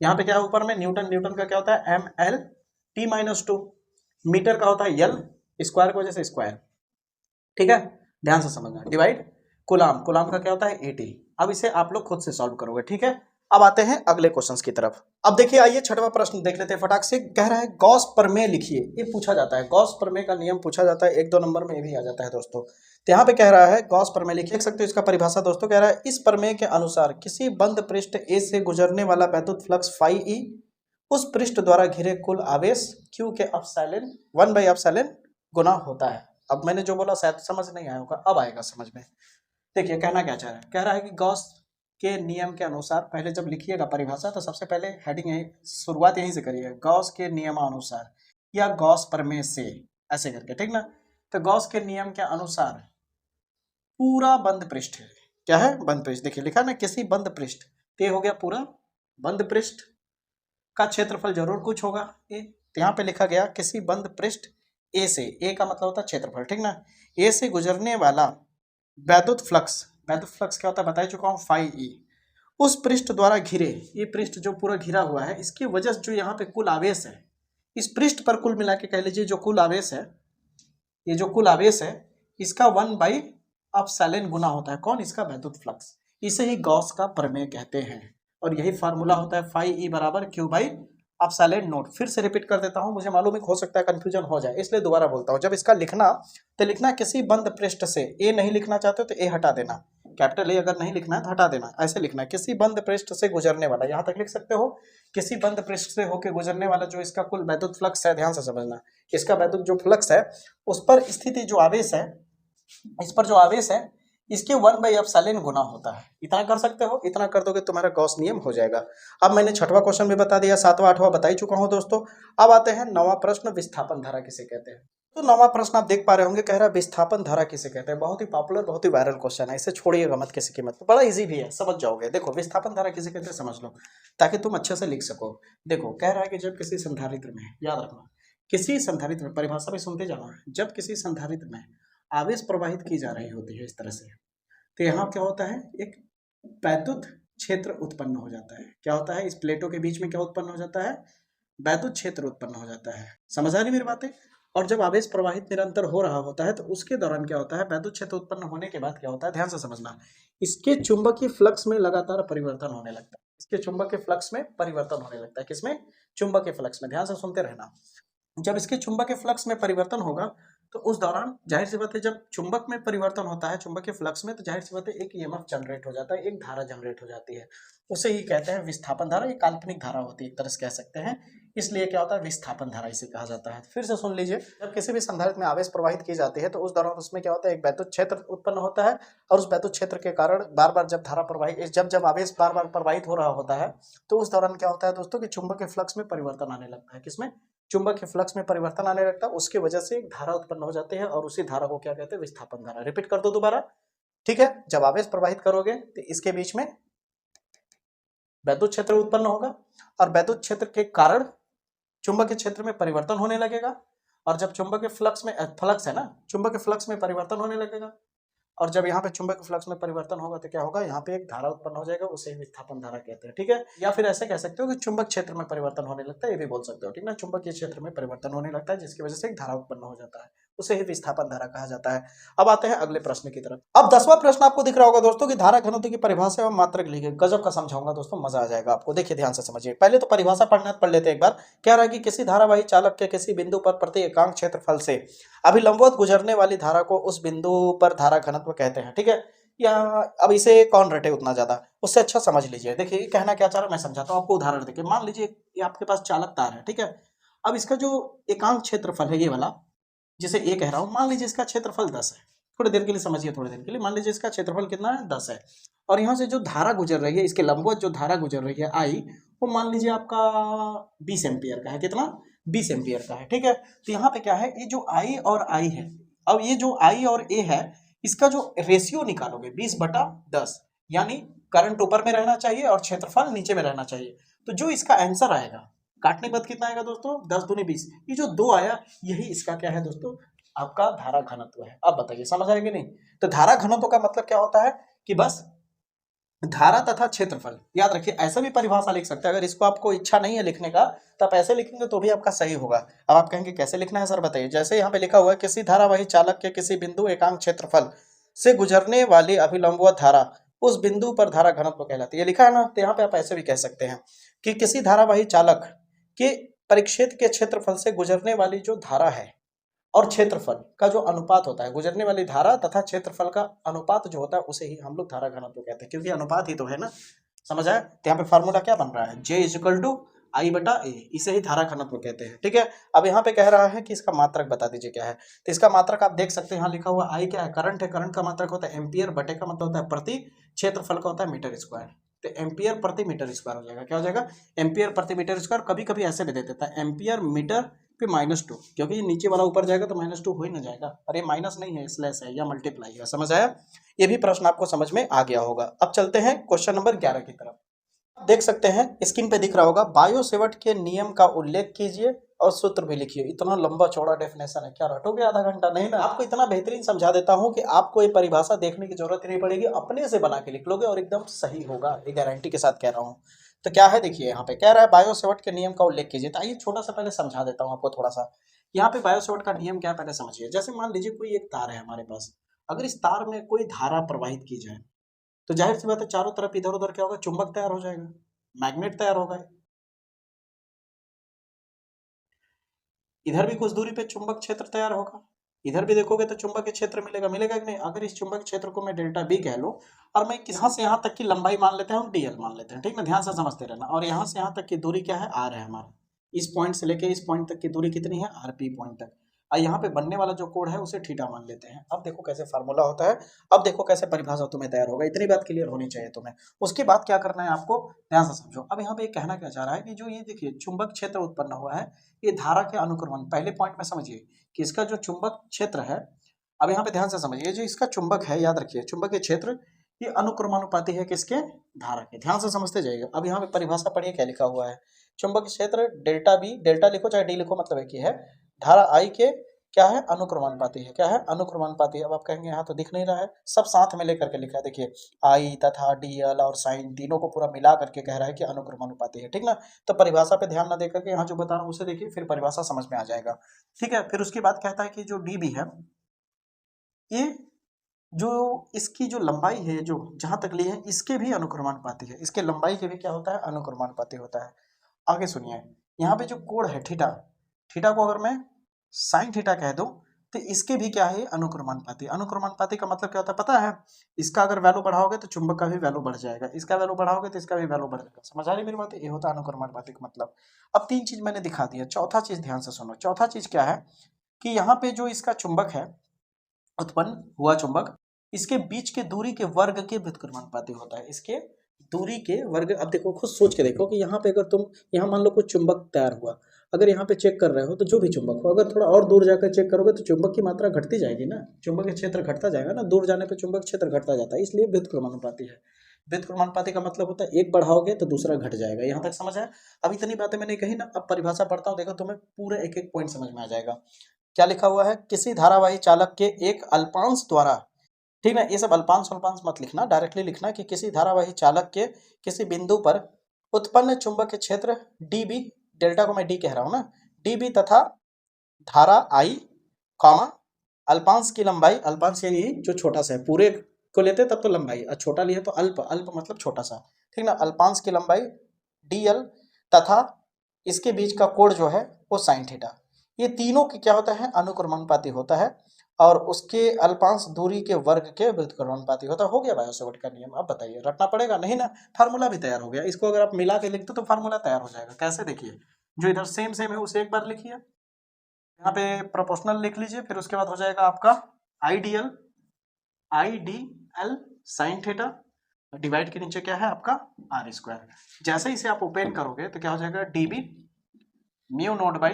यहाँ पे क्या है, ऊपर में न्यूटन, न्यूटन का क्या होता है, M L T minus two, metre का होता है यल, स्क्वायर की वजह से स्क्वायर, ठीक है, ध्यान से समझना। डिवाइड कूलाम, कूलाम का क्या होता है, एटी। अब इसे आप लोग खुद से सॉल्व करोगे, ठीक है। अब आते हैं अगले क्वेश्चंस की तरफ। अब देखिए, आइए छठवां प्रश्न देख लेते हैं फटाक से। कह रहा है गॉस प्रमेय लिखिए, ये पूछा जाता है, गॉस प्रमेय का नियम पूछा जाता है, 1-2 नंबर में ये भी आ जाता है दोस्तों। तो यहाँ पे कह रहा है गॉस प्रमेय लिखिए, देख सकते हो इसका परिभाषा दोस्तों। कह रहा है इस प्रमेय के अनुसार किसी बंद पृष्ठ ए से गुजरने वाला वैद्युत फ्लक्स फाई ई उस पृष्ठ द्वारा घिरे कुल आवेश क्यू के अपसाइलन 1/एप्सिलॉन गुना होता है। अब मैंने जो बोला शायद समझ नहीं आया होगा, अब आएगा समझ में। देखिए कहना क्या चाह रहा है, कह रहा है कि गॉस के नियम के अनुसार, पहले जब लिखिएगा परिभाषा तो सबसे पहले हेडिंग यही, शुरुआत यहीं से करिए, गॉस के नियमानुसार या गॉस प्रमेय से, ऐसे करके, ठीक ना। तो गॉस के नियम के अनुसार पूरा बंद पृष्ठ है, क्या है, बंद पृष्ठ। देखिए लिखा ना, किसी बंद पृष्ठ, ते हो गया पूरा बंद पृष्ठ का क्षेत्रफल जरूर कुछ होगा ए। तो यहाँ पे लिखा गया किसी बंद पृष्ठ ए से, ए का मतलब होता है क्षेत्रफल, ठीक ना, ए से गुजरने वाला वैद्युत फ्लक्स, वैद्युत फ्लक्स क्या होता है बता चुका हूँ, फाई ई, उस पृष्ठ द्वारा घिरे, ये पृष्ठ जो पूरा घिरा हुआ है, इसकी वजह से जो यहाँ पे कुल आवेश है, इस पृष्ठ पर कुल मिला के कह लीजिए जो कुल आवेश है, ये जो कुल आवेश है इसका 1/एप्सिलॉन गुना होता है, कौन, इसका वैद्युत फ्लक्स। इसे ही गॉस का प्रमेय कहते हैं, और यही फार्मूला होता है फाई ई बराबर क्यू बाई एप्सिलॉन नॉट। फिर से रिपीट कर देता हूं, मुझे मालूम है हो सकता है कंफ्यूजन हो जाए, इसलिए दोबारा बोलता हूं। जब इसका लिखना तो लिखना किसी बंद पृष्ठ से, ए नहीं लिखना चाहते हो तो ए हटा देना, कैपिटल ए अगर नहीं लिखना है तो हटा देना, ऐसे लिखना किसी बंद पृष्ठ से गुजरने वाला, यहाँ तक लिख सकते हो, किसी बंद पृष्ठ से होकर गुजरने वाला जो इसका कुल वैद्युत फ्लक्स है, ध्यान से समझना, इसका वैद्युत जो फ्लक्स है उस पर स्थिति जो आवेश है, इस पर जो आवेश है इसके 1/एप्सिलॉन गुना होता है। इतना कर सकते हो, इतना कर दोगे तुम्हारा गॉस नियम हो जाएगा। अब मैंने छठवां क्वेश्चन भी बता दिया, 7वां 8वां बता ही चुका हूं दोस्तों। अब आते हैं 9वां प्रश्न, विस्थापन धारा किसे कहते हैं। तो 9वां प्रश्न आप देख पा रहे होंगे, कह रहा है विस्थापन धारा किसे कहते हैं। बहुत ही पॉपुलर, बहुत ही वायरल क्वेश्चन है, इसे छोड़िएगा मत किसी कीमत पर, बड़ा इजी भी है, समझ जाओगे। देखो विस्थापन धारा किसे कहते हैं समझ लो, ताकि तुम अच्छे से लिख सको। देखो कह रहा है कि जब किसी संधारित्र में, याद रखना, किसी संधारित्र में, परिभाषा भी सुनते जाना, जब किसी संधारित्र में आवेश प्रवाहित की जा रही होती है इस तरह से, तो यहाँ क्या होता है, एक वैद्युत क्षेत्र उत्पन्न हो जाता है। क्या होता है, इस प्लेटों के बीच में क्या उत्पन्न हो जाता है, वैद्युत क्षेत्र उत्पन्न हो जाता है। समझ आ रही मेरी बातें। और जब आवेश प्रवाहित निरंतर हो रहा होता है तो उसके दौरान क्या होता है, वैद्युत क्षेत्र उत्पन्न होने के बाद क्या होता है, ध्यान से समझना, इसके चुंबकीय फ्लक्स में लगातार परिवर्तन होने लगता है, इसके चुंबकीय फ्लक्स में परिवर्तन होने लगता है, किसमें, चुंबकीय फ्लक्स में। ध्यान से सुनते रहना, जब इसके चुंबकीय फ्लक्स में परिवर्तन होगा तो उस दौरान जाहिर सी बात है, जब चुंबक में परिवर्तन होता है, चुंबकीय फ्लक्स में, तो जाहिर सी बात है एक ईएमएफ जनरेट हो जाता है, एक धारा जनरेट हो जाती है, उसे ही कहते हैं विस्थापन धारा। ये काल्पनिक धारा होती है एक तरह से कह सकते हैं, इसलिए क्या होता है, विस्थापन धारा इसे कहा जाता है। फिर से सुन लीजिए, जब किसी भी संधारित्र में आवेश प्रवाहित की जाती है तो उस दौरान उसमें क्या होता है, एक वैद्युत क्षेत्र उत्पन्न होता है, और उस वैद्युत क्षेत्र के कारण बार बार जब धारा प्रवाहित, जब आवेश बार बार प्रवाहित हो रहा होता है तो उस दौरान क्या होता है दोस्तों कि चुंबकीय फ्लक्स में परिवर्तन आने लगता है। किसमें, चुंबकीय फ्लक्स में परिवर्तन आने लगता है, उसकी वजह से एक धारा उत्पन्न हो जाती है, और उसी धारा को क्या कहते हैं, विस्थापन धारा। रिपीट कर दो दोबारा, ठीक है। जब आवेश प्रवाहित करोगे तो इसके बीच में वैद्युत क्षेत्र उत्पन्न होगा, और वैद्युत क्षेत्र के कारण चुंबकीय क्षेत्र में परिवर्तन होने लगेगा, और जब चुंबकीय फ्लक्स में, फ्लक्स है ना, चुंबकीय फ्लक्स में परिवर्तन होने लगेगा, और जब यहाँ पे चुंबकीय फ्लक्स में परिवर्तन होगा तो क्या होगा, यहाँ पे एक धारा उत्पन्न हो जाएगा, उसे विस्थापन धारा कहते हैं। ठीक है, या फिर ऐसे कह सकते हो कि चुंबक क्षेत्र में परिवर्तन होने लगता है, ये भी बोल सकते हो। ठीक ना, चुंबकीय क्षेत्र में परिवर्तन होने लगता है जिसकी वजह से एक धारा उत्पन्न हो जाता है, उसे ही विस्थापन धारा कहा जाता है। अब आते हैं अगले प्रश्न की तरफ। अब 10वां प्रश्न आपको दिख रहा होगा दोस्तों कि धारा घनत्व की परिभाषा एवं मात्रक लिखिए। गजब का समझाऊंगा दोस्तों, मजा आ जाएगा आपको। देखिए ध्यान से समझिए, पहले तो परिभाषा पढ़ लेते हैं एक बार। कह रहा है कि किसी धारावाही चालक के किसी बिंदु पर प्रति एकांक क्षेत्रफल से अभिलंबवत गुजरने वाली धारा को उस बिंदु पर धारा घनत्व कहते हैं। ठीक है, या अब इसे कौन रटे उतना ज्यादा, उससे अच्छा समझ लीजिए। देखिए कहना क्या चाह रहा है मैं समझाता हूँ आपको, उदाहरण देखिए। मान लीजिए ये आपके पास चालक तार है, ठीक है। अब इसका जो एकांक क्षेत्रफल है ये वाला, जिसे ए कह रहा हूं, मान लीजिए इसका क्षेत्रफल 10 है। थोड़ी देर के लिए समझिए, थोड़ी देर के लिए मान लीजिए इसका क्षेत्रफल कितना है, 10 है। और यहाँ से जो धारा गुजर रही है, इसके लंबवत जो धारा गुजर रही है आई, वो मान लीजिए आपका 20 एम्पियर का है। कितना, 20 एम्पियर का है। ठीक है, तो यहाँ पे क्या है, ये जो आई और आई है, अब ये जो आई और ए है, इसका जो रेशियो निकालोगे 20/10, यानी करंट ऊपर में रहना चाहिए और क्षेत्रफल नीचे में रहना चाहिए। तो जो इसका आंसर आएगा, काटने के बाद कितना आएगा दोस्तों, 10 दूनी 20, ये जो 2 आया यही इसका क्या है दोस्तों, आपका धारा घनत्व है। अब बताइए समझ आएगी नहीं। तो धारा घनत्व का मतलब क्या होता है कि बस धारा तथा क्षेत्रफल, याद रखिए। ऐसा भी परिभाषा लिख सकते हैं, अगर इसको आपको इच्छा नहीं है लिखने का तो आप ऐसे लिखेंगे तो भी आपका सही होगा। अब आप कहेंगे कैसे लिखना है सर बताइए। जैसे यहाँ पे लिखा हुआ है, किसी धारावाही चालक के किसी बिंदु एकांक क्षेत्रफल से गुजरने वाली अभिलंबवत धारा उस बिंदु पर धारा घनत्व कहलाती है, ये लिखा है ना। तो यहाँ पे आप ऐसे भी कह सकते हैं कि किसी धारावाही चालक के परिक्षेत्र के क्षेत्रफल से गुजरने वाली जो धारा है और क्षेत्रफल का जो अनुपात होता है, गुजरने वाली धारा तथा क्षेत्रफल का अनुपात जो होता है, उसे ही हम लोग धारा घनत्व कहते हैं, क्योंकि अनुपात ही तो है ना। समझ आया। तो यहाँ पे फार्मूला क्या बन रहा है, J=I/A, इसे ही धारा घनत्व कहते हैं। ठीक है, अब यहाँ पे कह रहा है कि इसका मात्रक बता दीजिए क्या है। तो इसका मात्रक आप देख सकते हैं, यहाँ लिखा हुआ I क्या है, करंट है। करंट का मात्रक होता है एम्पियर, बटे का मतलब होता है प्रति, क्षेत्रफल का होता है मीटर स्क्वायर। तो एम्पियर प्रति मीटर स्क्वायर हो जाएगा। क्या हो जाएगा, एम्पियर प्रति मीटर स्क्वायर। कभी कभी ऐसे भी दे देता है एम्पियर मीटर पे -2, क्योंकि ये नीचे वाला ऊपर जाएगा तो -2 हो ही ना जाएगा। और ये माइनस नहीं है, स्लैश है या मल्टीप्लाई है। समझ आया, ये भी प्रश्न आपको समझ में आ गया होगा। अब चलते हैं क्वेश्चन नंबर 11 की तरफ। देख सकते हैं स्क्रीन पे दिख रहा होगा, बायो-सेवर्ट के नियम का उल्लेख कीजिए और सूत्र भी लिखिए। इतना लंबा चौड़ा डेफिनेशन है, क्या रटोगे आधा घंटा? नहीं ना, आपको इतना बेहतरीन समझा देता हूं कि आपको ये परिभाषा देखने की जरूरत ही नहीं पड़ेगी, अपने से बना के लिख लोगे और एकदम सही होगा, ये गारंटी के साथ कह रहा हूं। तो क्या है देखिए, यहाँ पे कह रहा है बायो-सेवर्ट के नियम का उल्लेख कीजिए। तो आइए छोटा सा पहले समझा देता हूँ आपको थोड़ा सा। यहाँ पे बायो-सेवर्ट का नियम क्या है पहले समझिए। जैसे मान लीजिए कोई एक तार है हमारे पास, अगर इस तार में कोई धारा प्रवाहित की जाए तो जाहिर सी बात है चारों तरफ इधर उधर क्या होगा, चुंबक तैयार हो जाएगा, मैग्नेट तैयार होगा। इधर भी कुछ दूरी पे चुंबक क्षेत्र तैयार होगा, इधर भी देखोगे तो चुंबकीय क्षेत्र मिलेगा। मिलेगा कि नहीं? अगर इस चुंबक क्षेत्र को मैं डेल्टा बी कह लूं और मैं यहाँ से यहाँ तक की लंबाई मान लेते हैं, हम डीएल मान लेते हैं। ठीक है, ध्यान से समझते रहना। और यहाँ से यहाँ तक की दूरी क्या है, आर है हमारा। इस पॉइंट से लेके इस पॉइंट तक की दूरी कितनी है, आरपी पॉइंट तक। और यहाँ पे बनने वाला जो कोण है उसे थीटा मान लेते हैं। अब देखो कैसे फार्मूला होता है, अब देखो कैसे परिभाषा तुम्हें तैयार होगा। इतनी बात क्लियर होनी चाहिए तुम्हें। उसके बाद क्या करना है आपको, ध्यान से समझो। अब यहाँ पे कहना क्या चाह रहा है कि जो ये देखिए चुंबक क्षेत्र उत्पन्न हुआ है, ये धारा के अनुक्रमण, पहले पॉइंट में समझिए कि इसका जो चुंबक क्षेत्र है, अब यहाँ पे ध्यान से समझिए, जो इसका चुंबक है, याद रखिए चुंबकीय क्षेत्र ये अनुक्रमानुपाती है किसके, धारा के। ध्यान से समझते जाइएगा। अब यहाँ पे परिभाषा पढ़िए क्या लिखा हुआ है, चुंबकीय क्षेत्र डेल्टा बी, डेल्टा लिखो चाहे डी लिखो, मतलब एक ही है, धारा आई के क्या है, अनुक्रमानुपाती है। क्या है, अनुक्रमानुपाती। अब आप कहेंगे यहाँ तो दिख नहीं रहा है, सब साथ में लेकर के लिखा है। देखिए आई तथा डीएल और साइन तीनों को पूरा मिला करके कह रहा है कि अनुक्रमानुपाती है। ठीक ना, तो परिभाषा पे ध्यान ना देकर के यहाँ जो बता रहा हूँ उसे देखिए, फिर परिभाषा समझ में आ जाएगा। ठीक है, फिर उसके बाद कहता है कि जो डी बी है, ये जो इसकी जो लंबाई है, जो जहां तक ली है, इसके भी अनुक्रमानुपाती है। इसके लंबाई के भी क्या होता है, अनुक्रमानुपाती होता है। आगे सुनिए, यहाँ पे जो कोण है थीटा, थीटा को अगर मैं साइन थीटा कह दूं तो इसके भी क्या है, अनुक्रमानुपाती। अनुक्रमानुपाती का मतलब क्या होता है पता है, इसका अगर वैल्यू बढ़ाओगे तो चुंबक का भी वैल्यू बढ़ जाएगा, इसका वैल्यू बढ़ाओगे तो इसका भी वैल्यू बढ़ जाएगा। समझ आ रही मेरी बात? ये होता है अनुक्रमानुपाती का मतलब। अब 3 चीज मैंने दिखा दिया, चौथा चीज ध्यान से सुनो। चौथा चीज क्या है कि यहाँ पे जो इसका चुंबक है, उत्पन्न हुआ चुंबक, इसके बीच के दूरी के वर्ग के व्युत्क्रमानुपाती होता है। इसके दूरी के वर्ग। अब देखो, खुद सोच के देखो कि यहाँ पे अगर तुम, यहाँ मान लो कुछ चुंबक तैयार हुआ, अगर यहाँ पे चेक कर रहे हो तो जो भी चुंबक हो, अगर थोड़ा और दूर जाकर चेक करोगे तो चुंबक की मात्रा घटती जाएगी ना, चुंबक के क्षेत्र घटता जाएगा ना, दूर जाने पे चुंबक क्षेत्र घटता जाता है, इसलिए व्युत्क्रमानुपाती है। व्युत्क्रमानुपाती का मतलब होता है एक बढ़ाओगे तो दूसरा घट जाएगा। यहाँ तक समझ आया? अब इतनी बातें मैंने कही ना, अब परिभाषा पढ़ता हूँ, देखो तुम्हें पूरा एक एक पॉइंट समझ में आ जाएगा। क्या लिखा हुआ है, किसी धारावाही चालक के एक अल्पांश द्वारा ठीक है, ये सब अल्पांश अल्पांश मत लिखना, डायरेक्टली लिखना कि किसी धारावाही चालक के किसी बिंदु पर उत्पन्न चुंबकीय क्षेत्र dB, डेल्टा को मैं d कह रहा हूं ना, dB तथा धारा I, कॉमा अल्पांश की लंबाई, अल्पांश यानी जो छोटा सा है, पूरे को लेते तब तो लंबाई, और छोटा लिए तो अल्प, अल्प मतलब छोटा सा, ठीक ना, अल्पांश की लंबाई dl तथा इसके बीच का कोण जो है वो साइन थीटा। ये तीनों की क्या होता है, अनुक्रमानुपाती होता है, और उसके अल्पांश दूरी के वर्ग के व्युत्क्रमानुपाती होता है। हो गया बायो सेवर्ट का नियम। अब बताइए, रटना पड़ेगा नहीं ना, फार्मूला भी तैयार हो गया। इसको अगर आप मिला के लिखते तो फार्मूला तैयार हो जाएगा। कैसे, देखिए, जो इधर सेम सेम है उसे एक बार लिखिए, यहाँ पे प्रोपोर्शनल लिख लीजिए, फिर उसके बाद हो जाएगा आपका IDL, IDL sine theta divide के नीचे क्या है आपका आर स्क्वायर। जैसे ही इसे आप ओपन करोगे तो क्या हो जाएगा, dB mu naught by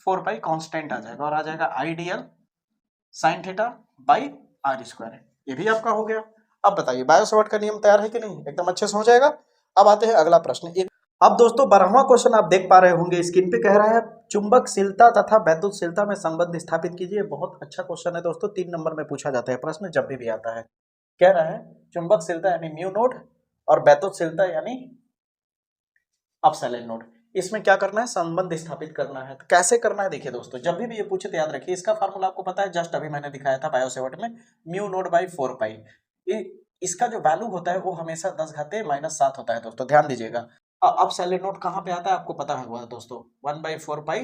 4 pi constant आ जाएगा, और आ जाएगा IDL sine theta by R square. ये भी आपका हो गया। अब बताइए बायो सेवर्ट का नियम तैयार है कि नहीं, एकदम अच्छे से हो जाएगा। अब आते हैं अगला प्रश्न। अब दोस्तों 12वां क्वेश्चन आप देख पा रहे होंगे स्क्रीन पे, कह रहा है चुंबकशीलता तथा वैद्युतशीलता में संबंध स्थापित कीजिए। बहुत अच्छा क्वेश्चन है दोस्तों, 3 नंबर में पूछा जाता है प्रश्न जब भी आता है। कह रहा है चुंबकशीलता यानी म्यू नोट और वैद्युतशीलता यानी अपसाइलन नोट, इसमें क्या करना है, संबंध स्थापित करना है। तो कैसे करना है, देखिए दोस्तों, जब भी ये पूछे तो याद रखिए, इसका फार्मूला आपको पता है, जस्ट अभी मैंने दिखाया था बायो सेवर्ट में, म्यू नोट बाई 4 पाई। इसका जो वैल्यू होता है वो हमेशा 10 घाते -7 होता है दोस्तों, ध्यान दीजिएगा। अपसाइलन नोट कहाँ पे आता है आपको पता है दोस्तों, 1/4 पाई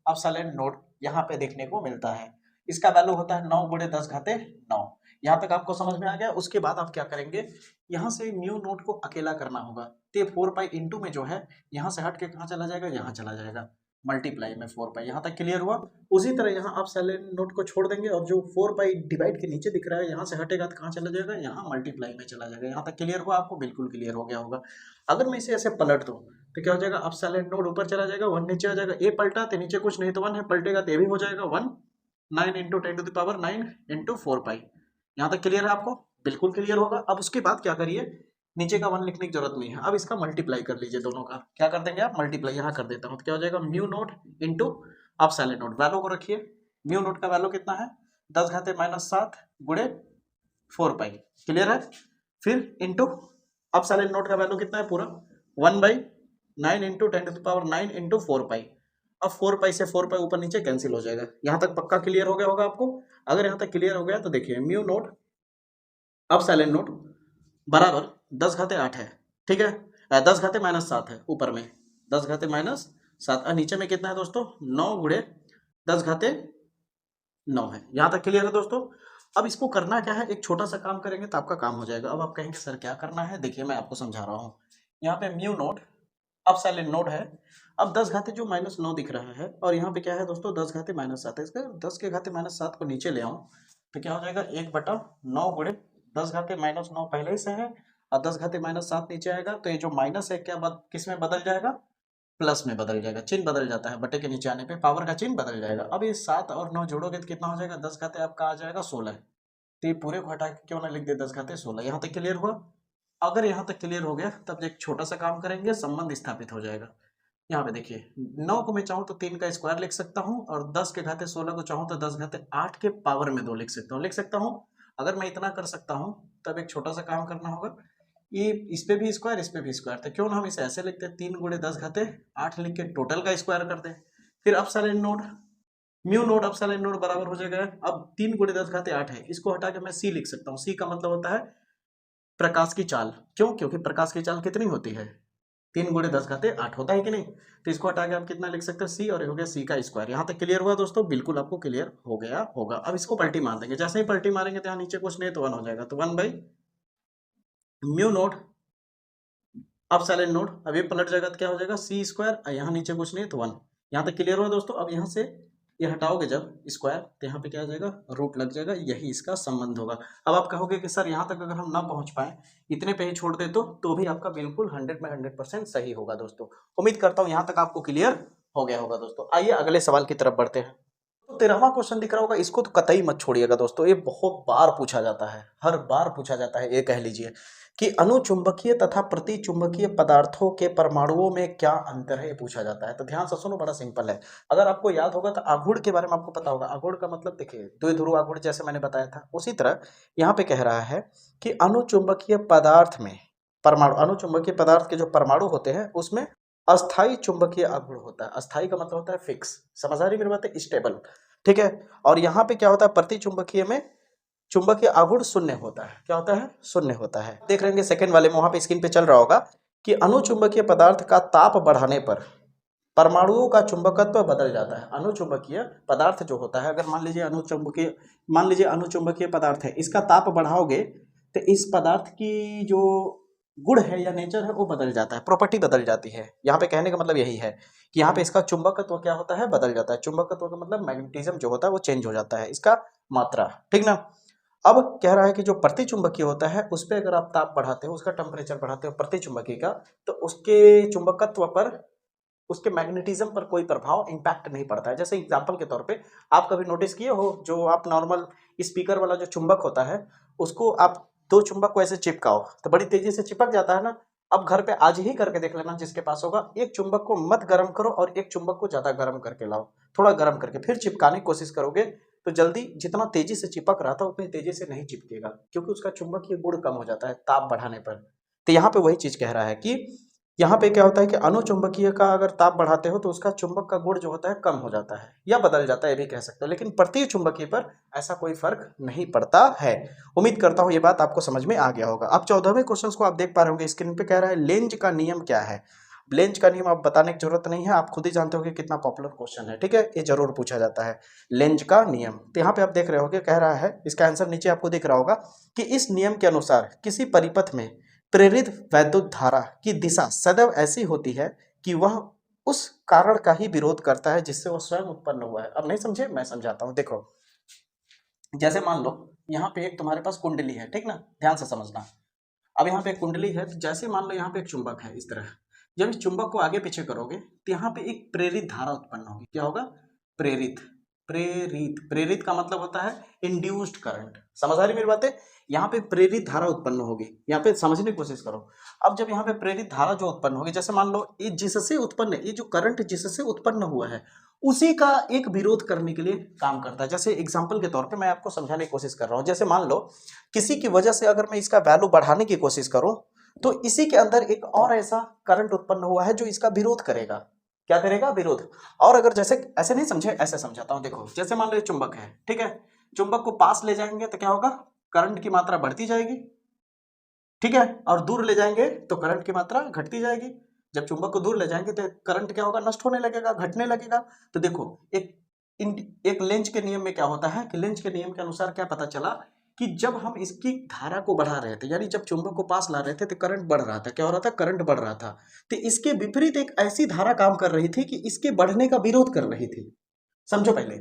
अपसाइलन नोट यहाँ पे देखने को मिलता है। इसका वैल्यू होता है 9 × 10⁻9। यहाँ तक आपको समझ में आ गया। उसके बाद आप क्या करेंगे, यहाँ से म्यू नोट को अकेला करना होगा, तो 4 पाई इंटू में जो है यहाँ से हट के कहाँ चला जाएगा, यहाँ चला जाएगा, मल्टीप्लाई में 4 पाई। यहाँ तक क्लियर हुआ। उसी तरह यहाँ आप साइलेंट नोट को छोड़ देंगे, और जो 4 पाई डिवाइड के नीचे दिख रहा है यहाँ से हटेगा तो कहाँ चला जाएगा, यहाँ मल्टीप्लाई में चला जाएगा। यहाँ तक क्लियर हुआ आपको, बिल्कुल क्लियर हो गया होगा। अगर मैं इसे ऐसे पलट दूँ तो क्या हो जाएगा, अब साइलेंट नोट ऊपर चला जाएगा, 1 नीचे आ जाएगा, ए पलटा तो नीचे कुछ नहीं तो 1 है, पलटेगा तो ये भी हो जाएगा 1, 9 × 10⁻9 × 4 पाई। यहाँ तक क्लियर है आपको, बिल्कुल क्लियर होगा। अब उसके बाद क्या करिए, नीचे का 1 लिखने की जरूरत नहीं है, अब इसका मल्टीप्लाई कर लीजिए दोनों का। क्या कर देंगे आप, मल्टीप्लाई यहाँ कर देता हूँ, तो क्या हो जाएगा, म्यू नोट इंटू अब साइलेंट नोट। वैल्यू को रखिए, म्यू नोट का वैल्यू कितना है, 10⁻⁷ × 4 पाई, क्लियर है। फिर इंटू अब साइलेंट नोट का वैल्यू कितना है पूरा, 1/9 × 10⁻9 × 4 पाई। अब 4 पाई से 4 पाई ऊपर नीचे कैंसिल हो जाएगा। यहाँ तक पक्का क्लियर हो गया होगा आपको। अगर यहाँ तक क्लियर हो गया तो देखिए, म्यू नोट अब साइलेंट नोट बराबर 10⁻8 है, ठीक है, 10⁻⁷ है ऊपर में, 10⁻⁷, और नीचे में कितना है दोस्तों, 9 × 10⁻9 है। यहाँ तक क्लियर है दोस्तों। अब इसको करना क्या है, एक छोटा सा काम करेंगे तो आपका काम हो जाएगा। अब आप कहेंगे सर क्या करना है, देखिए मैं आपको समझा रहा हूँ। यहाँ पे म्यू नोट अब साइलेंट नोट है, अब 10 घाते जो -9 दिख रहा है, और यहाँ पे क्या है दोस्तों 10⁻⁷ है, इसका 10⁻⁷ को नीचे ले आऊं तो क्या हो जाएगा, 1/9 × 10⁻9 पहले ही से है, और 10⁻⁷ नीचे आएगा, तो ये जो माइनस है क्या किस में बदल जाएगा, प्लस में बदल जाएगा। चिन्ह बदल जाता है, बटे के नीचे आने पे पावर का चिन्ह बदल जाएगा। अब ये 7 और 9 जोड़ोगे तो कितना हो जाएगा, 10 घाते आपका आ जाएगा 16। तो ये पूरे को हटा के क्यों ना लिख दे 10⁻16। यहाँ तक क्लियर हुआ। अगर यहाँ तक क्लियर हो गया तब एक छोटा सा काम करेंगे, संबंध स्थापित हो जाएगा। यहाँ पे देखिए 9 को मैं चाहूँ तो 3 का स्क्वायर लिख सकता हूँ, और 10⁻16 को चाहूँ तो 10⁻8 के पावर में 2 लिख सकता हूँ। अगर मैं इतना कर सकता हूँ तब एक छोटा सा काम करना होगा, ये इस पे भी स्क्वायर इस पे भी स्क्वायर, तो क्यों ना हम इसे ऐसे लिखते हैं, 3 × 10⁻8 लिख के टोटल का स्क्वायर कर दें। फिर अब साइलेंट नोट म्यू नोट अब साइलेंट नोट बराबर हो जाएगा, अब 3 × 10⁻8 है, इसको हटा के मैं सी लिख सकता हूँ। सी का मतलब होता है प्रकाश की चाल, क्यों, क्योंकि प्रकाश की चाल कितनी होती है, 3 × 10⁻8 होता है कि नहीं। तो इसको हटा के आप कितना लिख सकते हैं, सी, और ये हो गया सी का स्क्वायर। यहाँ तक क्लियर हुआ दोस्तों, बिल्कुल आपको क्लियर हो गया होगा। अब इसको पलटी मार देंगे, जैसे ही पलटी मारेंगे तो यहाँ नीचे कुछ नहीं तो 1 हो जाएगा, तो 1/म्यू नोट अब साइलेंट नोट, अब ये पलट जाएगा तो क्या हो जाएगा, सी स्क्वायर, यहाँ नीचे कुछ नहीं तो 1। यहाँ तक क्लियर हुआ दोस्तों। अब यहाँ से ये हटाओगे जब स्क्वायर तो यहाँ पे क्या आ जाएगा, रूट लग जाएगा, यही इसका संबंध होगा। अब आप कहोगे कि सर यहाँ तक अगर हम ना पहुंच पाए, इतने पे ही छोड़ दे तो भी आपका बिल्कुल 100 में 100% सही होगा दोस्तों। उम्मीद करता हूँ यहाँ तक आपको क्लियर हो गया होगा दोस्तों। आइए अगले सवाल की तरफ बढ़ते हैं। तो 13वां क्वेश्चन दिख रहा होगा, इसको तो कतई मत छोड़िएगा दोस्तों, ये बहुत बार पूछा जाता है, हर बार पूछा जाता है। ये कह लीजिए कि अनुचुंबकीय तथा प्रतिचुंबकीय पदार्थों के परमाणुओं में क्या अंतर है, ये पूछा जाता है। तो ध्यान से सुनो, बड़ा सिंपल है। अगर आपको याद होगा तो आघूर्ण के बारे में आपको पता होगा। आघूर्ण का मतलब देखिए द्विध्रुव आघूर्ण, जैसे मैंने बताया था, उसी तरह यहाँ पे कह रहा है कि अनुचुंबकीय पदार्थ में परमाणु, अनुचुंबकीय पदार्थ के जो परमाणु होते हैं उसमें अस्थाई चुंबकीय आघूर्ण होता है। अस्थाई का मतलब होता है फिक्स, समझ आ रही मेरी बात है, स्टेबल, ठीक है। और यहाँ पे क्या होता है, प्रतिचुंबकीय में चुंबकीय आघूर्ण शून्य होता है। क्या होता है, शून्य होता है। देख रहे हैं सेकंड वाले में, वहां पे स्क्रीन पे चल रहा होगा कि अनुचुंबकीय पदार्थ का ताप बढ़ाने पर परमाणुओं का चुंबकत्व बदल जाता है। अनुचुंबकीय पदार्थ जो होता है, अगर मान लीजिए अनुचुंबकीय पदार्थ है, इसका ताप बढ़ाओगे तो इस पदार्थ की जो गुण है या नेचर है वो बदल जाता है, प्रॉपर्टी बदल जाती है। यहाँ पे कहने का मतलब यही है कि यहाँ पे इसका चुंबकत्व क्या होता है, बदल जाता है। चुंबकत्व का मतलब मैग्नेटिज्म जो होता है वो चेंज हो जाता है, इसका मात्रा, ठीक ना। अब कह रहा है कि जो प्रतिचुंबकीय होता है उस पर अगर आप ताप बढ़ाते हो, उसका टेम्परेचर बढ़ाते हो प्रतिचुंबकीय का, तो उसके चुंबकत्व पर, उसके मैग्नेटिज्म पर कोई प्रभाव इंपैक्ट नहीं पड़ता है। जैसे एग्जांपल के तौर पे आप कभी नोटिस किए हो, जो आप नॉर्मल स्पीकर वाला जो चुंबक होता है उसको आप दो चुंबक को ऐसे चिपकाओ तो बड़ी तेजी से चिपक जाता है ना। अब घर पे आज ही करके देख लेना जिसके पास होगा, एक चुंबक को मत गर्म करो और एक चुंबक को ज्यादा गर्म करके लाओ, थोड़ा गर्म करके फिर चिपकाने की कोशिश करोगे तो जल्दी, जितना तेजी से चिपक रहा था उतनी तेजी से नहीं चिपकेगा, क्योंकि उसका चुंबकीय गुण कम हो जाता है ताप बढ़ाने पर। तो यहाँ पे वही चीज कह रहा है कि यहाँ पे क्या होता है कि अनुचुंबकीय का अगर ताप बढ़ाते हो तो उसका चुंबक का गुण जो होता है कम हो जाता है या बदल जाता है, ये भी कह सकते हो। लेकिन प्रतिचुंबकीय पर ऐसा कोई फर्क नहीं पड़ता है। उम्मीद करता हूँ ये बात आपको समझ में आ गया होगा। अब 14वें क्वेश्चन को आप देख पा रहे होंगे स्क्रीन पे, कह रहा है लेंज का नियम क्या है। लेंज का नियम आप बताने की जरूरत नहीं है, आप खुद ही जानते हो कि कितना पॉपुलर क्वेश्चन है, ठीक है। ये जरूर पूछा जाता है लेंज का नियम। तो यहाँ पे आप देख रहे होगे, कह रहा है, इसका आंसर नीचे आपको दिख रहा होगा कि इस नियम के अनुसार किसी परिपथ में प्रेरित वैद्युत धारा की दिशा सदैव ऐसी होती है कि वह उस कारण का ही विरोध करता है जिससे वह स्वयं उत्पन्न हुआ है। अब नहीं समझे, मैं समझाता हूं। देखो, जैसे मान लो यहाँ पे एक तुम्हारे पास कुंडली है, ठीक ना, ध्यान से समझना। अब यहाँ पे एक कुंडली है, तो जैसे मान लो यहाँ पे एक चुंबक है इस तरह, जब इस चुंबक को आगे पीछे करोगे तो यहाँ पे एक प्रेरित धारा उत्पन्न होगी। क्या होगा, प्रेरित। प्रेरित का मतलब होता है इंड्यूस्ड करंट। समझ आ रही मेरी बातें, यहाँ पे प्रेरित धारा उत्पन्न होगी, यहाँ पे समझने की कोशिश करो। अब जब यहाँ पे प्रेरित धारा जो उत्पन्न होगी, जैसे मान लो ये जिससे उत्पन्न, ये जो करंट जिससे उत्पन्न हुआ है उसी का एक विरोध करने के लिए काम करता है। जैसे एग्जांपल के तौर पे मैं आपको समझाने की कोशिश कर रहा हूँ। जैसे मान लो किसी की वजह से अगर मैं इसका वैल्यू बढ़ाने की कोशिश करूं तो इसी के अंदर एक और ऐसा करंट उत्पन्न हुआ है जो इसका विरोध करेगा। क्या करेगा, विरोध। और अगर जैसे ऐसे नहीं समझे, ऐसे समझाता हूं। देखो, जैसे मान लो ये चुंबक है, ठीक है, चुंबक को पास ले जाएंगे तो क्या होगा, करंट की मात्रा बढ़ती जाएगी, ठीक है, और दूर ले जाएंगे तो करंट की मात्रा घटती जाएगी। जब चुंबक को दूर ले जाएंगे तो करंट क्या होगा, नष्ट होने लगेगा, घटने लगेगा। तो देखो, एक लेंज के नियम में क्या होता है कि लेंज के नियम के अनुसार क्या पता चला कि जब हम इसकी धारा को बढ़ा रहे थे, यानी जब चुंबक को पास ला रहे थे तो करंट बढ़ रहा था। क्या हो रहा था, करंट बढ़ रहा था। तो इसके विपरीत एक ऐसी धारा काम कर रही थी कि इसके बढ़ने का विरोध कर रही थी। समझो पहले।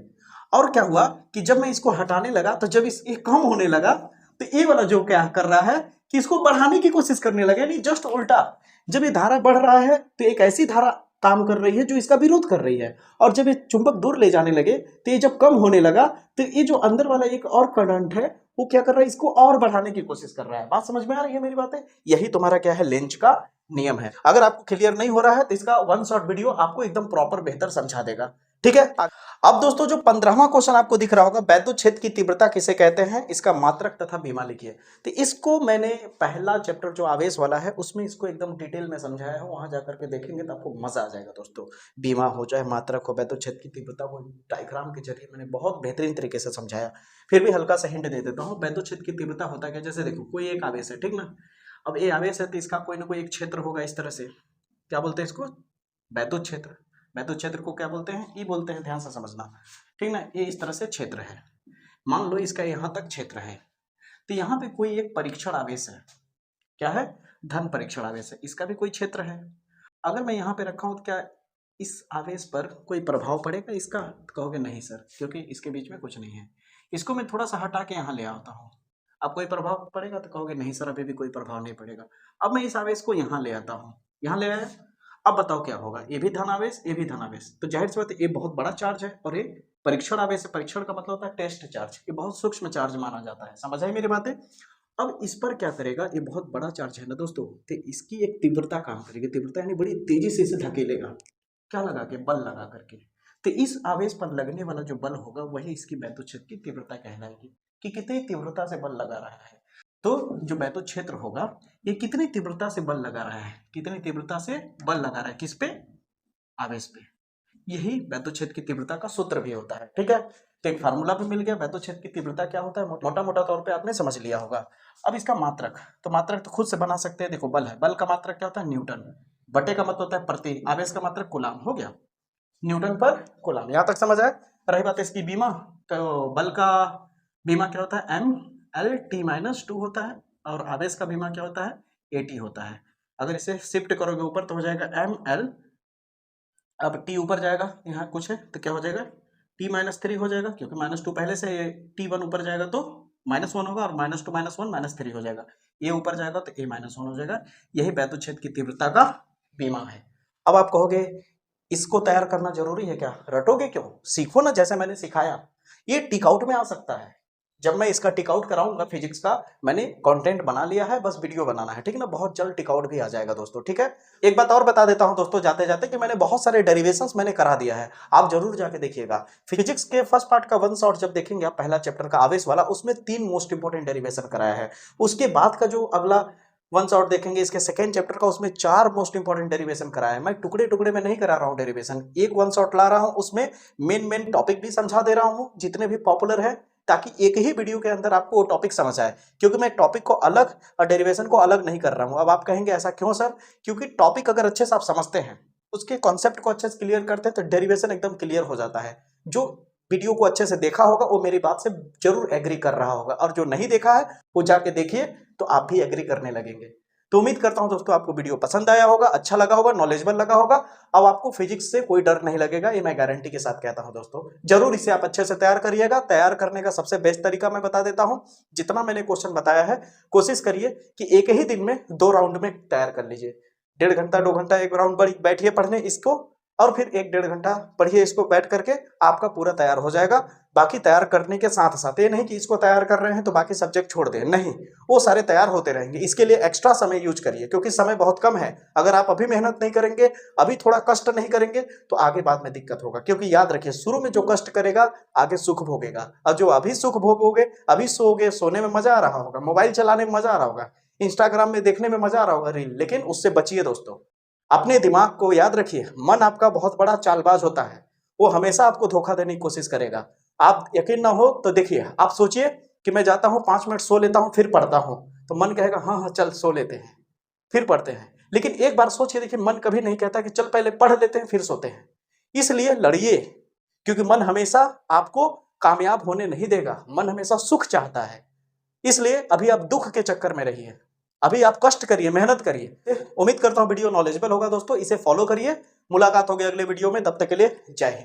और क्या हुआ कि जब मैं इसको हटाने लगा तो जब ये कम होने लगा तो ये वाला जो क्या कर रहा है कि इसको बढ़ाने की कोशिश करने लगा, यानी जस्ट उल्टा। जब ये धारा बढ़ रहा है तो एक ऐसी धारा काम कर रही है जो इसका विरोध कर रही है, और जब ये चुंबक दूर ले जाने लगे तो ये जब कम होने लगा तो ये जो अंदर वाला एक और करंट है वो क्या कर रहा है, इसको और बढ़ाने की कोशिश कर रहा है। बात समझ में आ रही है मेरी बातें, यही तुम्हारा क्या है, लेंज का नियम है। अगर आपको क्लियर नहीं हो रहा है तो इसका वन शॉट वीडियो आपको एकदम प्रॉपर बेहतर समझा देगा, ठीक है। अब दोस्तों जो 15वां क्वेश्चन आपको दिख रहा होगा, वैद्युत क्षेत्र की तीव्रता किसे कहते हैं, इसका मात्रक तथा बीमा लिखिए। तो इसको मैंने पहला चैप्टर जो आवेश वाला है उसमें इसको एकदम डिटेल में समझाया है, वहां जाकर के देखेंगे तो आपको मजा आ जाएगा दोस्तों। बीमा हो चाहे मात्रक हो, वैद्युत क्षेत्र की तीव्रता वो डायग्राम के जरिए मैंने बहुत बेहतरीन तरीके से समझाया। फिर भी हल्का सा हिंट दे देता हूँ, वैद्युत क्षेत्र की तीव्रता होता क्या, जैसे देखो कोई एक आवेश है, ठीक ना। अब ये आवेश है तो इसका कोई ना कोई एक क्षेत्र होगा इस तरह से, क्या बोलते हैं इसको, वैद्युत क्षेत्र। वैद्युत क्षेत्र को क्या बोलते हैं, ई बोलते हैं, ध्यान से समझना, ठीक ना। ये इस तरह से क्षेत्र है, मान लो इसका यहाँ तक क्षेत्र है। तो यहाँ पे कोई एक परीक्षण आवेश है, क्या है, धन परीक्षण आवेश है, इसका भी कोई क्षेत्र है। अगर मैं यहाँ पे रखा हूँ तो क्या इस आवेश पर कोई प्रभाव पड़ेगा इसका, तो कहोगे नहीं सर, क्योंकि इसके बीच में कुछ नहीं है। इसको मैं थोड़ा सा हटा के यहाँ ले आता हूँ, अब कोई प्रभाव पड़ेगा, तो कहोगे नहीं सर अभी भी कोई प्रभाव नहीं पड़ेगा। अब मैं इस आवेश को यहाँ ले आता हूँ, यहाँ ले आया। अब बताओ क्या होगा, ये भी धनावेश, ये भी धनावेश, तो जाहिर सी बात है ये बहुत बड़ा चार्ज है और ये परीक्षण आवेश है। परीक्षण का मतलब होता है टेस्ट चार्ज, ये बहुत सूक्ष्म चार्ज माना जाता है। समझ आई मेरी बातें? अब इस पर क्या करेगा, ये बहुत बड़ा चार्ज है ना दोस्तों, तो इसकी एक तीव्रता काम करेगी। तीव्रता यानी बड़ी तेजी से इसे धकेलेगा, क्या लगा के, बल लगा करके। तो इस आवेश पर लगने वाला जो बल होगा वही इसकी बैतूत क्षेत्र की तीव्रता कहलाएगी, कि कितनी तीव्रता से बल लगा रहा है। तो जो बैतूत क्षेत्र होगा ये कितनी तीव्रता से बल लगा रहा है, कितनी तीव्रता से बल लगा रहा है, किस पे, आवेश पे। यही बैतूत क्षेत्र की तीव्रता का सूत्र भी होता है। ठीक है, तो एक फार्मूला भी मिल गया। बैतूत क्षेत्र की तीव्रता क्या होता है, मोटा मोटा तौर पे आपने समझ लिया होगा। अब इसका मात्रक, तो मात्रक तो खुद से बना सकते हैं। देखो बल है, बल का मात्रक क्या होता है, न्यूटन, बटे का मतलब होता है प्रति, आवेश का मात्रक कूलाम, हो गया न्यूटन पर कूलाम। यहां तक समझ आए। रही बात इसकी बीमा, तो बल का बीमा क्या होता है, M/L/T-2 होता है, और आवेश का बीमा क्या होता है, AT होता है। अगर इसे शिफ्ट करोगे ऊपर तो हो जाएगा ML, अब T ऊपर जाएगा, यहाँ कुछ है तो क्या हो जाएगा, T-3 हो जाएगा, क्योंकि -2 पहले से, T1 ऊपर जाएगा तो -1 होगा, और -2 -1 -3 हो जाएगा, ये ऊपर जाएगा तो A-1 हो जाएगा। यही बैतूत क्षेत्र की तीव्रता का बीमा है। अब आप कहोगे इसको तैयार करना जरूरी है क्या, रटोगे क्यों, सीखो ना जैसे मैंने सिखाया। ये टिक आउट में आ सकता है, जब मैं इसका टिक आउट कराऊंगा फिजिक्स का, मैंने कंटेंट बना लिया है, बस वीडियो बनाना है, ठीक ना, बहुत जल्द टिक आउट भी आ जाएगा दोस्तों। ठीक है, एक बात और बता देता हूं दोस्तों जाते जाते, कि मैंने बहुत सारे डेरिवेशंस मैंने करा दिया है, आप जरूर जाके देखिएगा। फिजिक्स के फर्स्ट पार्ट का 1 शॉट जब देखेंगे आप, पहला चैप्टर का आवेश वाला, उसमें 3 मोस्ट इंपोर्टेंट डेरिवेशन कराया है। उसके बाद का जो अगला 1 शॉट देखेंगे इसके सेकंड चैप्टर का, उसमें 4 मोस्ट इंपोर्टेंट डेरिवेशन कराया है। मैं टुकड़े टुकड़े में नहीं करा रहा हूं डेरिवेशन, एक 1 शॉट ला रहा हूं, उसमें मेन टॉपिक भी समझा दे रहा हूं जितने भी पॉपुलर है, ताकि एक ही वीडियो के अंदर आपको वो टॉपिक समझ आए। क्योंकि मैं टॉपिक को अलग और डेरिवेशन को अलग नहीं कर रहा हूं। अब आप कहेंगे ऐसा क्यों सर, क्योंकि टॉपिक अगर अच्छे से आप समझते हैं, उसके कॉन्सेप्ट को अच्छे से क्लियर करते हैं, तो डेरिवेशन एकदम क्लियर हो जाता है। जो वीडियो को अच्छे से देखा होगा वो मेरी बात से जरूर एग्री कर रहा होगा, और जो नहीं देखा है वो जाके देखिए, तो आप भी एग्री करने लगेंगे। तो उम्मीद करता हूं दोस्तों आपको वीडियो पसंद आया होगा, अच्छा लगा होगा, नॉलेजेबल लगा होगा। अब आपको फिजिक्स से कोई डर नहीं लगेगा, ये मैं गारंटी के साथ कहता हूं दोस्तों। जरूर इसे आप अच्छे से तैयार करिएगा। तैयार करने का सबसे बेस्ट तरीका मैं बता देता हूं, जितना मैंने क्वेश्चन बताया है, कोशिश करिए कि एक ही दिन में 2 राउंड में तैयार कर लीजिए। 1.5 घंटा 2 घंटा एक राउंड बैठिए पढ़ने इसको, और फिर 1-1.5 घंटा पढ़िए इसको बैठ करके, आपका पूरा तैयार हो जाएगा। बाकी तैयार करने के साथ साथ ये नहीं कि इसको तैयार कर रहे हैं तो बाकी सब्जेक्ट छोड़ दें, नहीं, वो सारे तैयार होते रहेंगे। इसके लिए एक्स्ट्रा समय यूज करिए, क्योंकि समय बहुत कम है। अगर आप अभी मेहनत नहीं करेंगे, अभी थोड़ा कष्ट नहीं करेंगे, तो आगे बाद में दिक्कत होगा। क्योंकि याद रखिए, शुरू में जो कष्ट करेगा आगे सुख भोगेगा, और जो अभी सुख भोगोगे, अभी सोओगे, सोने में मजा आ रहा होगा, मोबाइल चलाने में मजा आ रहा होगा, इंस्टाग्राम में देखने में मजा आ रहा होगा रील, लेकिन उससे बचिए दोस्तों। अपने दिमाग को याद रखिए, मन आपका बहुत बड़ा चालबाज होता है, वो हमेशा आपको धोखा देने की कोशिश करेगा। आप यकीन ना हो तो देखिए, आप सोचिए कि मैं जाता हूं 5 मिनट सो लेता हूं फिर पढ़ता हूं, तो मन कहेगा हाँ हाँ चल सो लेते हैं फिर पढ़ते हैं। लेकिन एक बार सोचिए, देखिए मन कभी नहीं कहता कि चल पहले पढ़ लेते हैं फिर सोते हैं। इसलिए लड़िए, क्योंकि मन हमेशा आपको कामयाब होने नहीं देगा, मन हमेशा सुख चाहता है। इसलिए अभी आप दुख के चक्कर में रहिए, अभी आप कष्ट करिए, मेहनत करिए। उम्मीद करता हूं वीडियो नॉलेजेबल होगा दोस्तों, इसे फॉलो करिए। मुलाकात होगी अगले वीडियो में, तब तक के लिए जय हिंद।